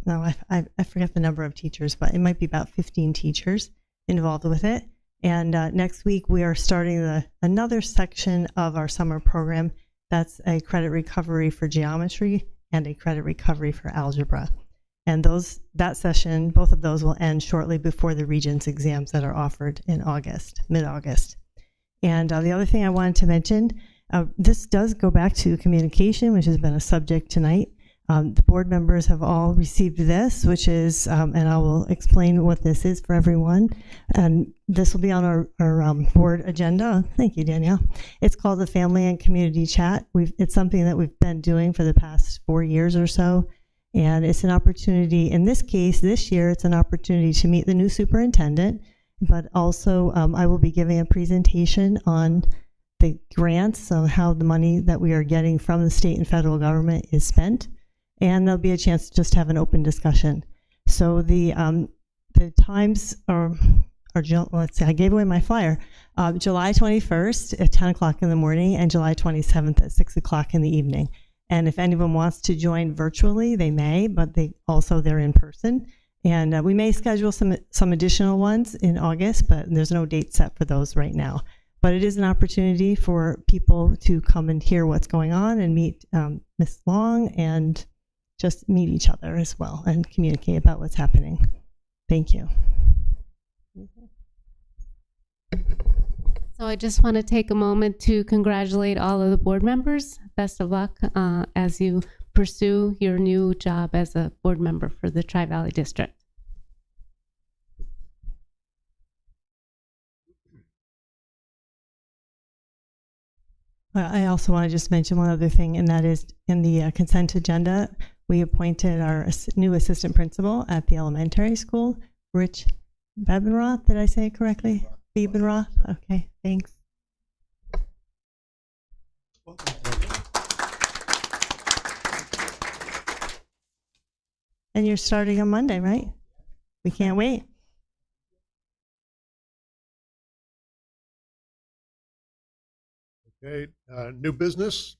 no, I forget the number of teachers, but it might be about 15 teachers involved with it. And next week we are starting another section of our summer program. That's a credit recovery for geometry and a credit recovery for algebra. And that session, both of those will end shortly before the Regents exams that are offered in August, mid-August. And the other thing I wanted to mention, this does go back to communication, which has been a subject tonight. The board members have all received this, which is, and I will explain what this is for everyone. And this will be on our board agenda. Thank you, Danielle. It's called the Family and Community Chat. It's something that we've been doing for the past 4 years or so. And it's an opportunity, in this case, this year, it's an opportunity to meet the new superintendent, but also I will be giving a presentation on the grants, on how the money that we are getting from the state and federal government is spent. And there'll be a chance to just have an open discussion. So the times are let's see, I gave away my flyer. July 21st at 10 o'clock in the morning and July 27th at 6 o'clock in the evening. And if anyone wants to join virtually, they may, but they're in person. And we may schedule some additional ones in August, but there's no date set for those right now. But it is an opportunity for people to come and hear what's going on and meet Ms. Long and just meet each other as well and communicate about what's happening. Thank you. So I just want to take a moment to congratulate all of the board members. Best of luck as you pursue your new job as a board member for the Tri-Valley District. I also want to just mention one other thing, and that is in the consent agenda, we appointed our new assistant principal at the elementary school, Rich Bebenroth. Did I say it correctly? Bebenroth? Okay, thanks. And you're starting on Monday, right? We can't wait. Okay, new business.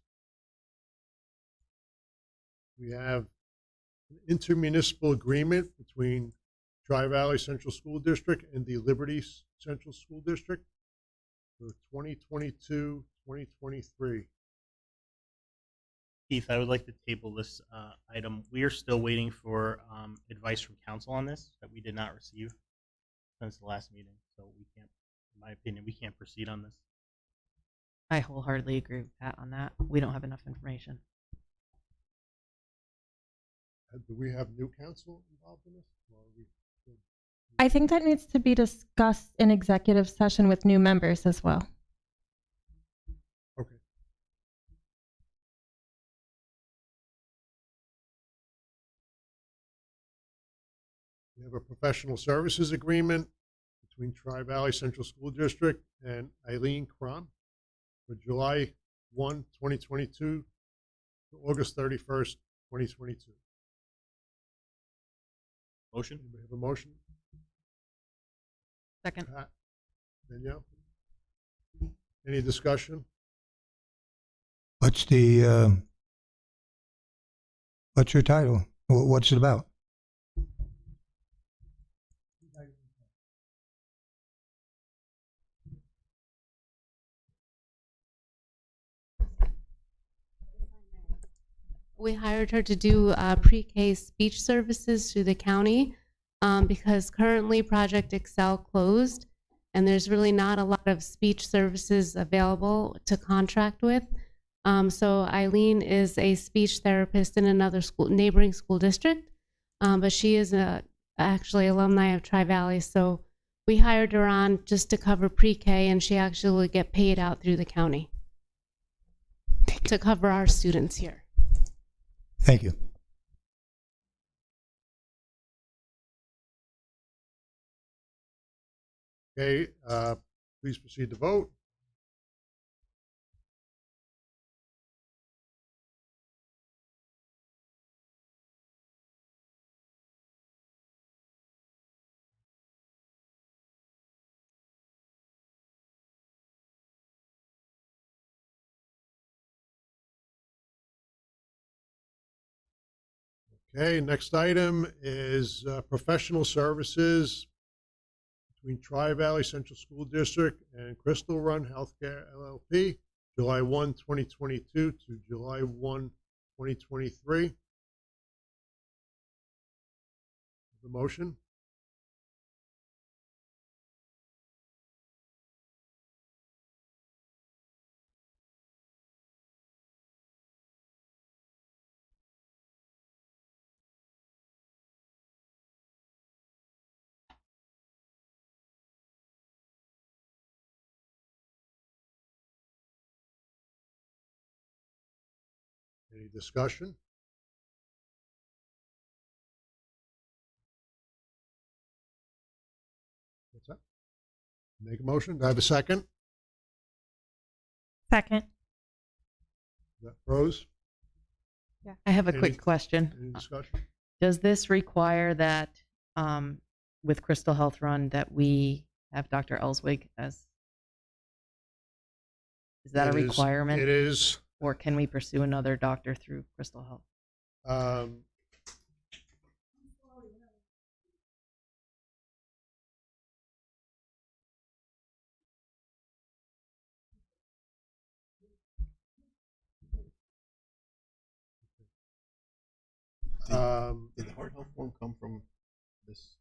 We have an intermunicipal agreement between Tri-Valley Central School District and the Liberty Central School District for 2022-2023. Keith, I would like to table this item. We are still waiting for advice from council on this that we did not receive since the last meeting. So we can't, in my opinion, we can't proceed on this. I wholeheartedly agree with Pat on that. We don't have enough information. Do we have new council involved in this? Or are we still... I think that needs to be discussed in executive session with new members as well. Okay. We have a professional services agreement between Tri-Valley Central School District and Eileen Cron for July 1, 2022 to August 31st, 2022. Motion? We have a motion. Second. Pat, Danielle? Any discussion? What's your title? What's it about? We hired her to do pre-K speech services through the county because currently Project Excel closed and there's really not a lot of speech services available to contract with. So Eileen is a speech therapist in another neighboring school district, but she is actually alumni of Tri-Valley. So we hired her on just to cover pre-K, and she actually will get paid out through the county to cover our students here. Thank you. Okay, please proceed to vote. Okay, next item is professional services between Tri-Valley Central School District and Crystal Run Healthcare LLP, July 1, 2022 to July 1, 2023. The motion? Any discussion? What's that? Make a motion. Do I have a second? Second. Is that Rose? Yeah. I have a Any- quick question. Any discussion? Does this require that with Crystal Health Run that we have Dr. Elswig as? Is that a requirement? It is. Or can we pursue another doctor through Crystal Health? Did the Heart Health Forum come from this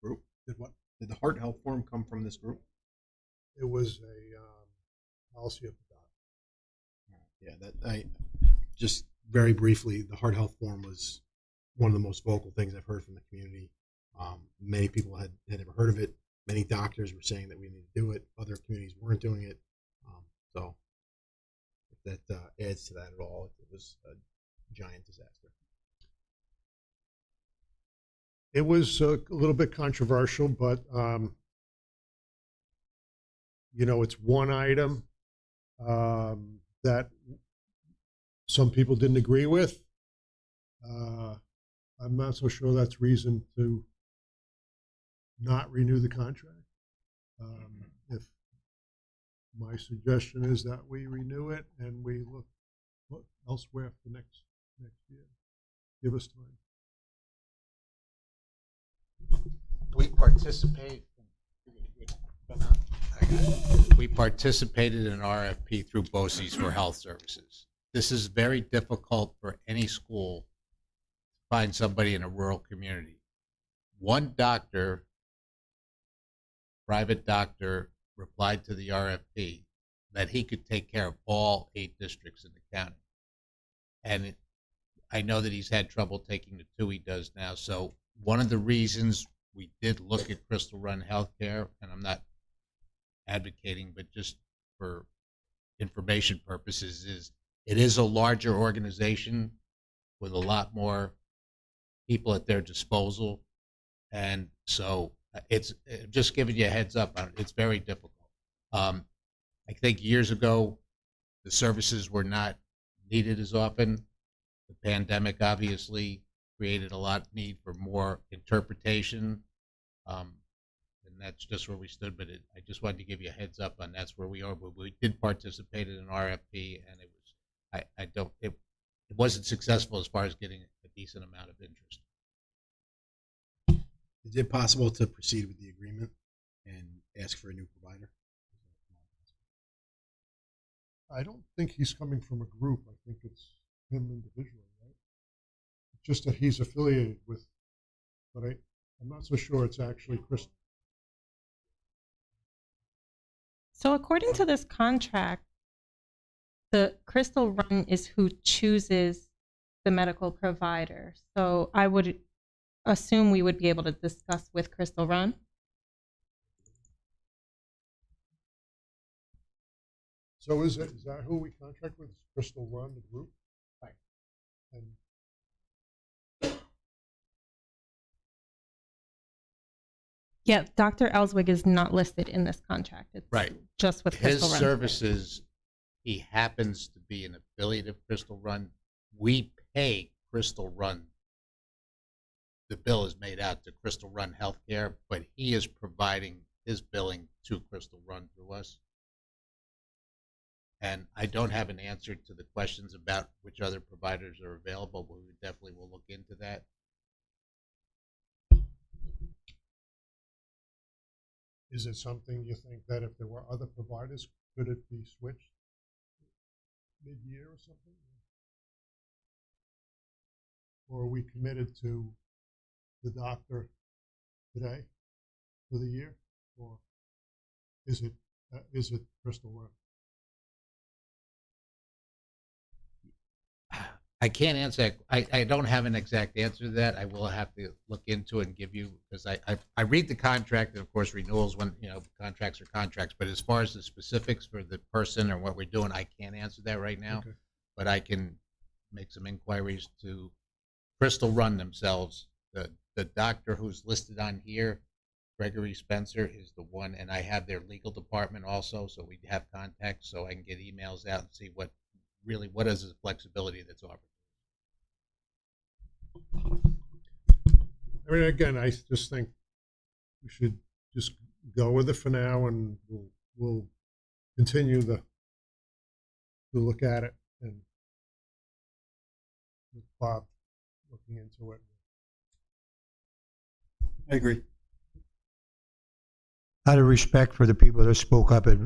group? Did what? Did the Heart Health Forum come from this group? It was a policy of the doctor. Yeah, that I just very briefly, the Heart Health Forum was one of the most vocal things I've heard from the community. Many people had never heard of it. Many doctors were saying that we need to do it. Other communities weren't doing it. So if that adds to that at all, it was a giant disaster. It was a little bit controversial, but it's one item that some people didn't agree with. I'm not so sure that's reason to not renew the contract. If my suggestion is that we renew it and we look elsewhere for next year, give us time. We participated in an RFP through BOCES for health services. This is very difficult for any school to find somebody in a rural community. One doctor, private doctor, replied to the RFP that he could take care of all 8 districts in the county. And I know that he's had trouble taking the 2 he does now. So one of the reasons we did look at Crystal Run Healthcare, and I'm not advocating, but just for information purposes, is it is a larger organization with a lot more people at their disposal. And so it's just giving you a heads up on it. It's very difficult. I think years ago, the services were not needed as often. The pandemic obviously created a lot of need for more interpretation. And that's just where we stood. But I just wanted to give you a heads up on that's where we are. But we did participate in an RFP, and it was it wasn't successful as far as getting a decent amount of interest. Is it possible to proceed with the agreement and ask for a new provider? I don't think he's coming from a group. I think it's him individually, right? It's just that he's affiliated with, but I'm not so sure it's actually Crystal. So according to this contract, the Crystal Run is who chooses the medical provider. So I would assume we would be able to discuss with Crystal Run. So is that who we contract with? Crystal Run, the group? Right. And Yeah, Dr. Ellswig is not listed in this contract. It's Right. just with His Crystal Run. services, he happens to be an affiliate of Crystal Run. We pay Crystal Run. The bill is made out to Crystal Run Healthcare, but he is providing his billing to Crystal Run through us. And I don't have an answer to the questions about which other providers are available, but we definitely will look into that. is it something you think that if there were other providers, could it be switched mid-year or something? Or are we committed to the doctor today for the year? Or is it Crystal Run? I can't answer that. I don't have an exact answer to that. I will have to look into it and give you, because I read the contract, and of course renewals, when contracts are contracts, but as far as the specifics for the person or what we're doing, I can't answer that right now. Okay. But I can make some inquiries to Crystal Run themselves. The doctor who's listed on here, Gregory Spencer, is the one, and I have their legal department also, so we have contacts, so I can get emails out and see what is the flexibility that's offered. I mean, again, I just think we should just go with it for now, and we'll continue to look at it, and with Bob looking into it. I agree. Out of respect for the people that spoke up at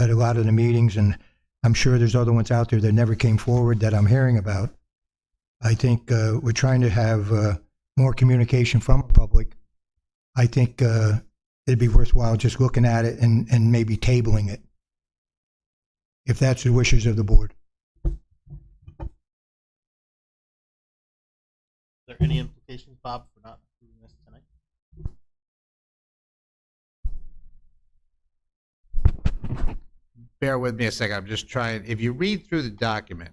a lot of the meetings, and I'm sure there's other ones out there that never came forward that I'm hearing about, I think we're trying to have more communication from the public. I think it'd be worthwhile just looking at it and maybe tabling it, if that's the wishes of the board. Is there any implications, Bob, for not doing this tonight? Bear with me a second. I'm just trying. If you read through the document,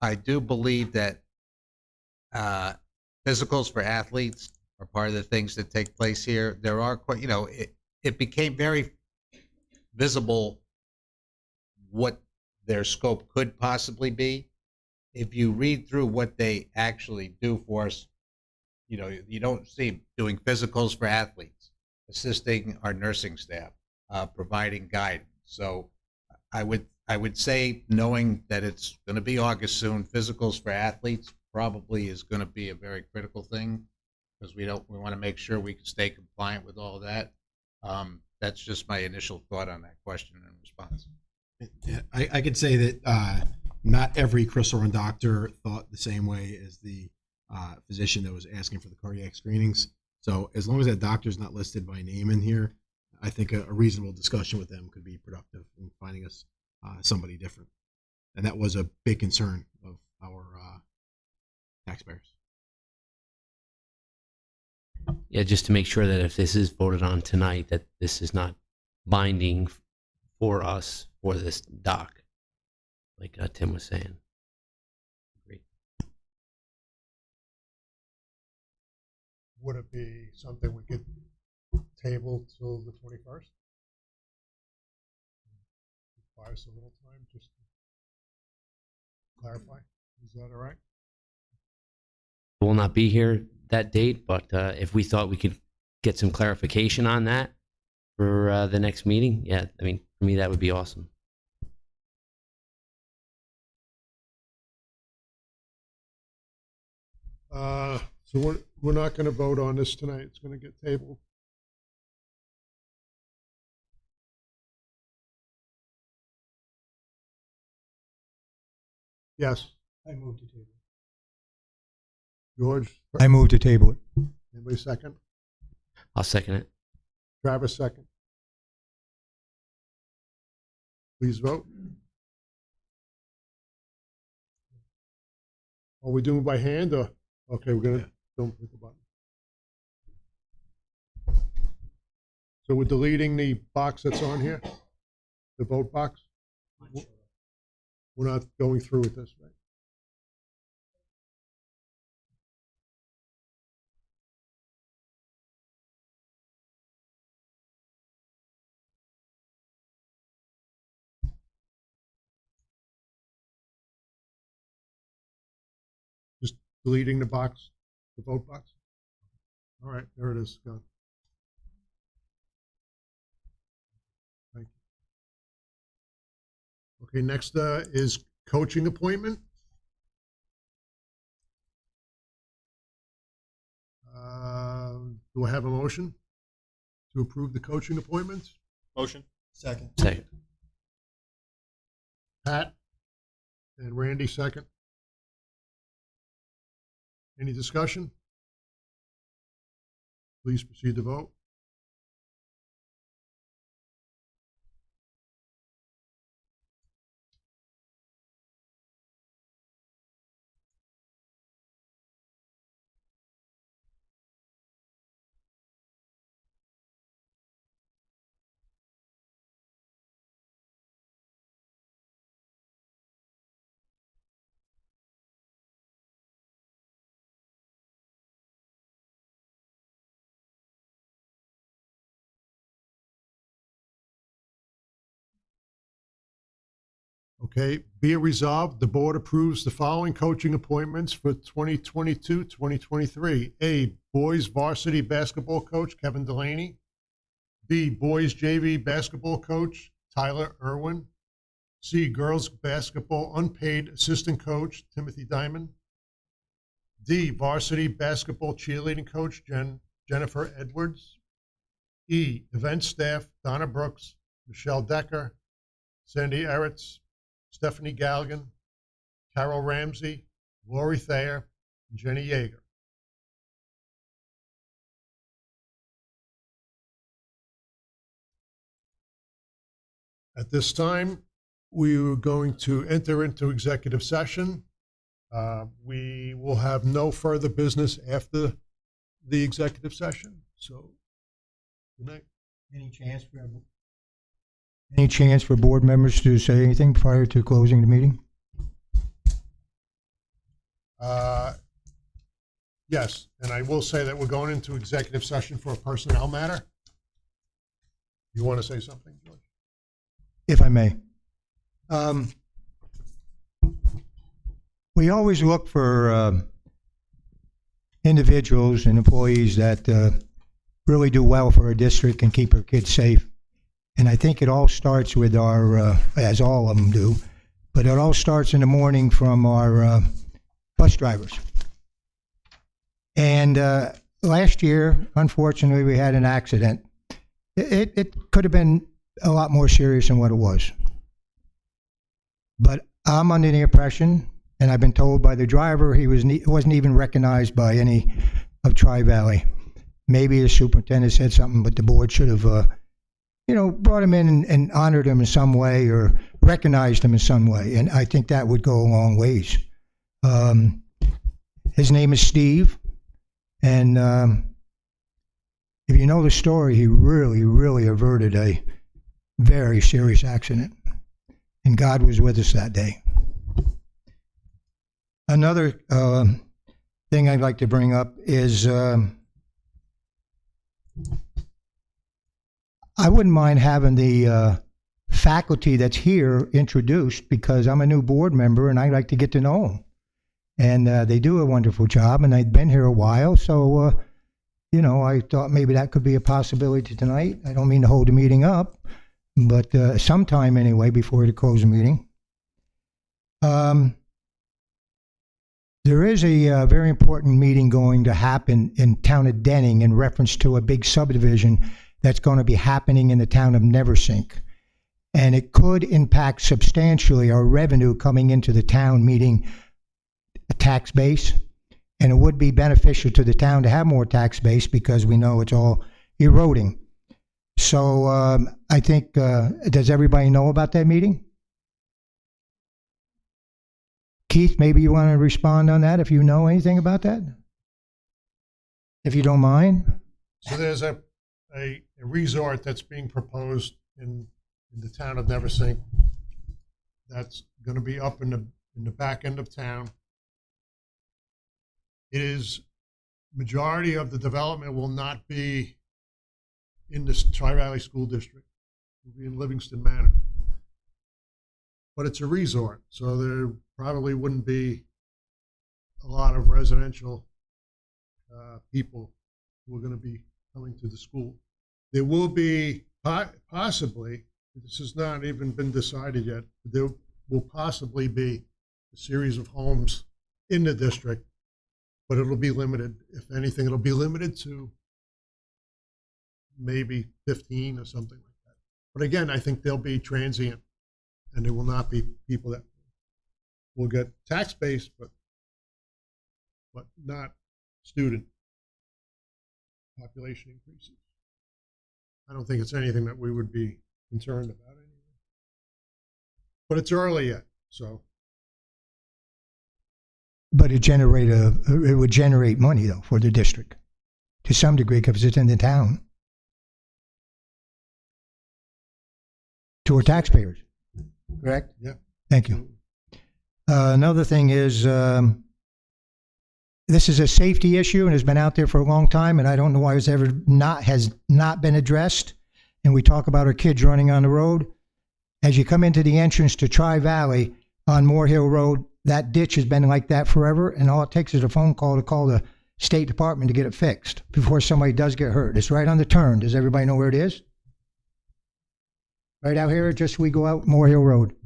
I do believe that physicals for athletes are part of the things that take place here. There are quite, it became very visible what their scope could possibly be. If you read through what they actually do for us, you don't see doing physicals for athletes, assisting our nursing staff, providing guidance. So I would say, knowing that it's going to be August soon, physicals for athletes probably is going to be a very critical thing, because we want to make sure we can stay compliant with all of that. That's just my initial thought on that question and response. Yeah, I could say that not every Crystal Run doctor thought the same way as the physician that was asking for the cardiac screenings. So as long as that doctor's not listed by name in here, I think a reasonable discussion with them could be productive in finding us somebody different. And that was a big concern of our taxpayers. Yeah, just to make sure that if this is voted on tonight, that this is not binding for us for this doc, like Tim was saying. Great. Would it be something we could table till the 21st? Buy us a little time just to clarify. Is that all right? We'll not be here that date, but if we thought we could get some clarification on that for the next meeting, yeah, I mean, for me, that would be awesome. So we're not going to vote on this tonight. It's going to get tabled. Yes. I move to table. George? I move to table it. Anybody second? I'll second it. Travis second. Please vote. Are we doing by hand or? Okay, we're going to, don't click the button. So we're deleting the box that's on here? The vote box? We're not going through with this, right? Just deleting the box, the vote box? All right, there it is, gone. Thank you. Okay, next is coaching appointment. Do I have a motion to approve the coaching appointments? Motion. Second. Second. Pat and Randy second. Any discussion? Please proceed to vote. Okay, be it resolved, the board approves the following coaching appointments for 2022-2023. A, boys varsity basketball coach, Kevin Delaney. B, boys JV basketball coach, Tyler Irwin. C, girls basketball unpaid assistant coach, Timothy Diamond. D, varsity basketball cheerleading coach, Jennifer Edwards. E, event staff, Donna Brooks, Michelle Decker, Sandy Eretz, Stephanie Galligan, Carol Ramsey, Lori Thayer, and Jenny Yeager. At this time, we are going to enter into executive session. We will have no further business after the executive session. So, good night. Any chance for board members to say anything prior to closing the meeting? Yes, and I will say that we're going into executive session for a personnel matter. You want to say something, George? If I may. We always look for individuals and employees that really do well for our district and keep our kids safe. And I think it all starts with our, as all of them do, but it all starts in the morning from our bus drivers. And last year, unfortunately, we had an accident. It could have been a lot more serious than what it was. But I'm under the impression, and I've been told by the driver, he wasn't even recognized by any of Tri-Valley. Maybe the superintendent said something, but the board should have, brought him in and honored him in some way or recognized him in some way. And I think that would go a long ways. His name is Steve. And if you know the story, he really, really averted a very serious accident. And God was with us that day. Another thing I'd like to bring up is I wouldn't mind having the faculty that's here introduced, because I'm a new board member and I'd like to get to know them. And they do a wonderful job, and they've been here a while, so, I thought maybe that could be a possibility tonight. I don't mean to hold the meeting up, but sometime anyway before the close the meeting. There is a very important meeting going to happen in town of Denning in reference to a big subdivision that's going to be happening in the town of Neversink. And it could impact substantially our revenue coming into the town, meeting a tax base, and it would be beneficial to the town to have more tax base because we know it's all eroding. So I think, does everybody know about that meeting? Keith, maybe you want to respond on that if you know anything about that? If you don't mind. So there's a resort that's being proposed in the town of Neversink that's going to be up in the back end of town. It is, majority of the development will not be in this Tri-Valley School District. It will be in Livingston Manor. But it's a resort, so there probably wouldn't be a lot of residential people who are going to be coming to the school. There will be possibly, this has not even been decided yet, there will possibly be a series of homes in the district, but it'll be limited. If anything, it'll be limited to maybe 15 or something like that. But again, I think they'll be transient, and there will not be people that will get tax base, but not student population increases. I don't think it's anything that we would be concerned about anyway. But it's early yet, so. But it would generate money though for the district to some degree because it's in the town. To our taxpayers, correct? Yeah. Thank you. Another thing is, this is a safety issue and has been out there for a long time, and I don't know why it's ever has not been addressed. And we talk about our kids running on the road. As you come into the entrance to Tri-Valley on Moore Hill Road, that ditch has been like that forever, and all it takes is a phone call to call the State Department to get it fixed before somebody does get hurt. It's right on the turn. Does everybody know where it is? Right out here, just we go out Moore Hill Road.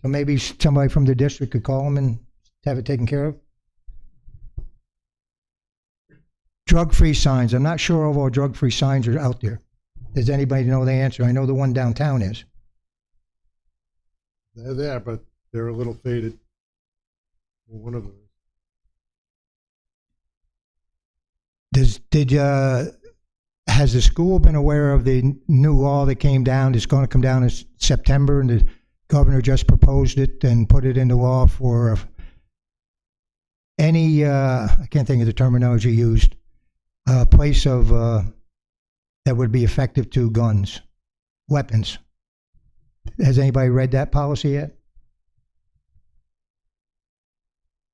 So maybe somebody from the district could call them and have it taken care of. Drug-free signs. I'm not sure all our drug-free signs are out there. Does anybody know the answer? I know the one downtown is. They're there, but they're a little faded. Well, one of them. Has the school been aware of the new law that came down? It's going to come down in September, and the governor just proposed it and put it into law for any, I can't think of the terminology used, place of that would be effective to guns, weapons. Has anybody read that policy yet?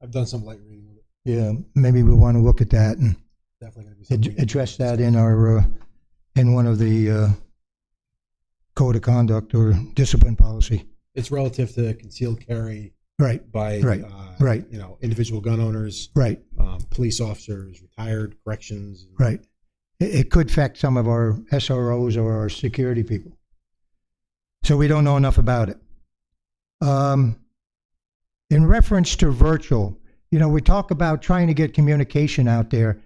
I've done some light reading with it. Yeah, maybe we want to look at that and Definitely going to be something. address that in our in one of the code of conduct or discipline policy. It's relative to concealed carry, Right. By Right. individual gun owners, Right. Police officers, retired corrections. Right. It could affect some of our SROs or our security people. So we don't know enough about it. In reference to virtual, we talk about trying to get communication out there.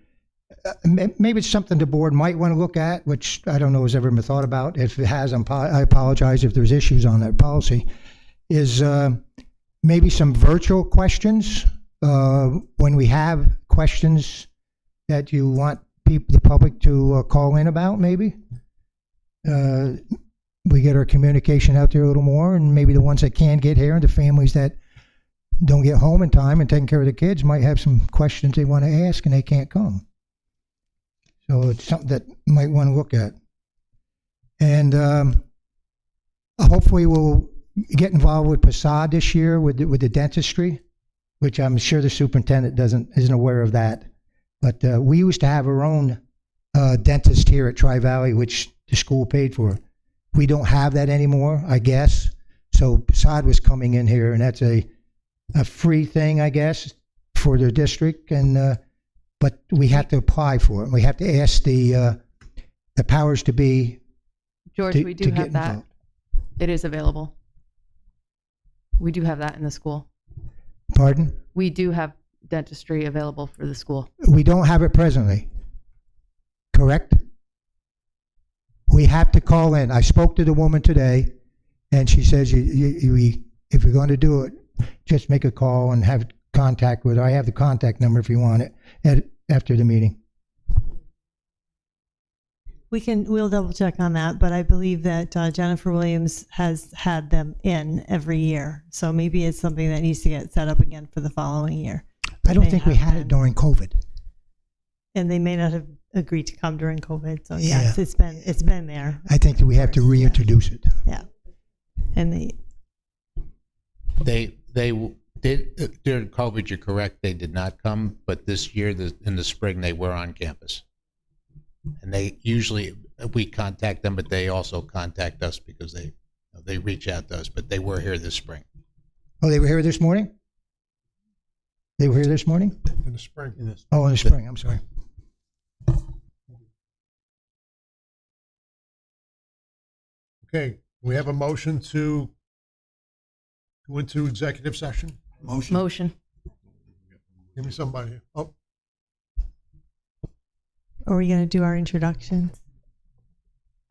Maybe it's something the board might want to look at, which I don't know has ever been thought about. If it has, I apologize if there's issues on that policy. Is maybe some virtual questions when we have questions that you want the public to call in about. Maybe we get our communication out there a little more, and maybe the ones that can't get here and the families that don't get home in time and taking care of the kids might have some questions they want to ask and they can't come. So it's something that you might want to look at. And hopefully we'll get involved with PASAD this year with the dentistry, which I'm sure the superintendent isn't aware of that. But we used to have our own dentist here at Tri-Valley, which the school paid for. We don't have that anymore, I guess. So PASAD was coming in here, and that's a free thing, I guess, for the district. And but we have to apply for it. We have to ask the powers to be. George, we do have that. It is available. We do have that in the school. Pardon? We do have dentistry available for the school. We don't have it presently. Correct? We have to call in. I spoke to the woman today, and she says, if you're going to do it, just make a call and have contact with her. I have the contact number if you want it after the meeting. We'll double check on that, but I believe that Jennifer Williams has had them in every year. So maybe it's something that needs to get set up again for the following year. I don't think we had it during COVID. And they may not have agreed to come during COVID. So yes, it's been there. I think that we have to reintroduce it. Yeah. And They did during COVID. You're correct. They did not come, but this year, in the spring, they were on campus. And they usually, we contact them, but they also contact us because they reach out to us. But they were here this spring. Oh, they were here this morning? They were here this morning? In the spring. Oh, in the spring. I'm sorry. Okay, we have a motion to go into executive session. Motion. Give me somebody. Oh, are we going to do our introductions?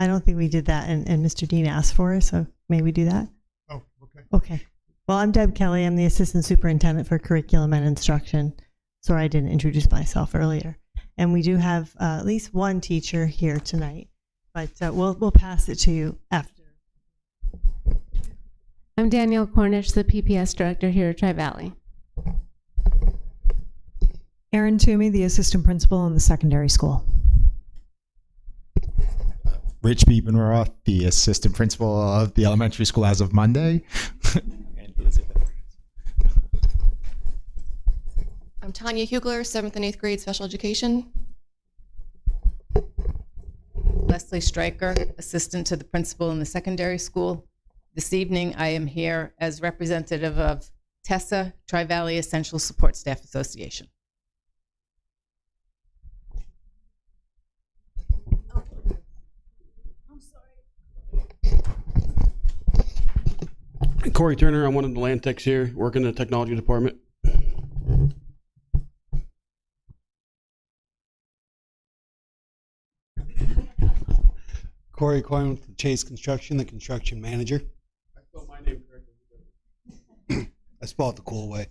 I don't think we did that, and Mr. Dean asked for it, so may we do that? oh, okay. Okay. Well, I'm Deb Kelly. I'm the Assistant Superintendent for Curriculum and Instruction. Sorry I didn't introduce myself earlier. And we do have at least one teacher here tonight, but we'll pass it to you after. I'm Danielle Cornish, the PPS Director here at Tri-Valley. Erin Toomey, the assistant principal in the secondary school. Rich Biebenroth, the assistant principal of the elementary school as of Monday. I'm Tanya Hugler, 7th and 8th grade special education. Leslie Stryker, assistant to the principal in the secondary school. This evening, I am here as representative of TESSA, Tri-Valley Essential Support Staff Association. Corey Turner, I'm one of the land techs here, working in the technology department. Corey Coyne with Chase Construction, the construction manager. I spelled my name correctly. I spelled it the cool way.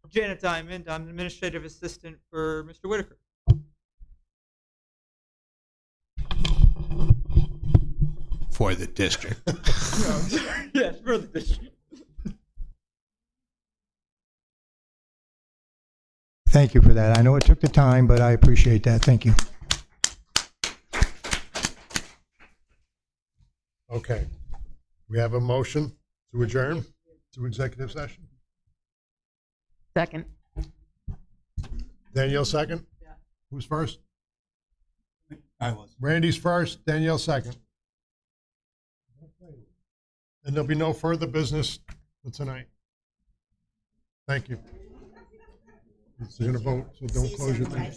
Janet Diamond. I'm an administrative assistant for Mr. Whitaker. For the district. Yes, for the district. Thank you for that. I know it took the time, but I appreciate that. Thank you. Okay. We have a motion to adjourn to executive session. Second. Danielle second? Who's first? I was. Randy's first, Danielle second. And there'll be no further business for tonight. Thank you. So you're gonna vote, so don't close your thing.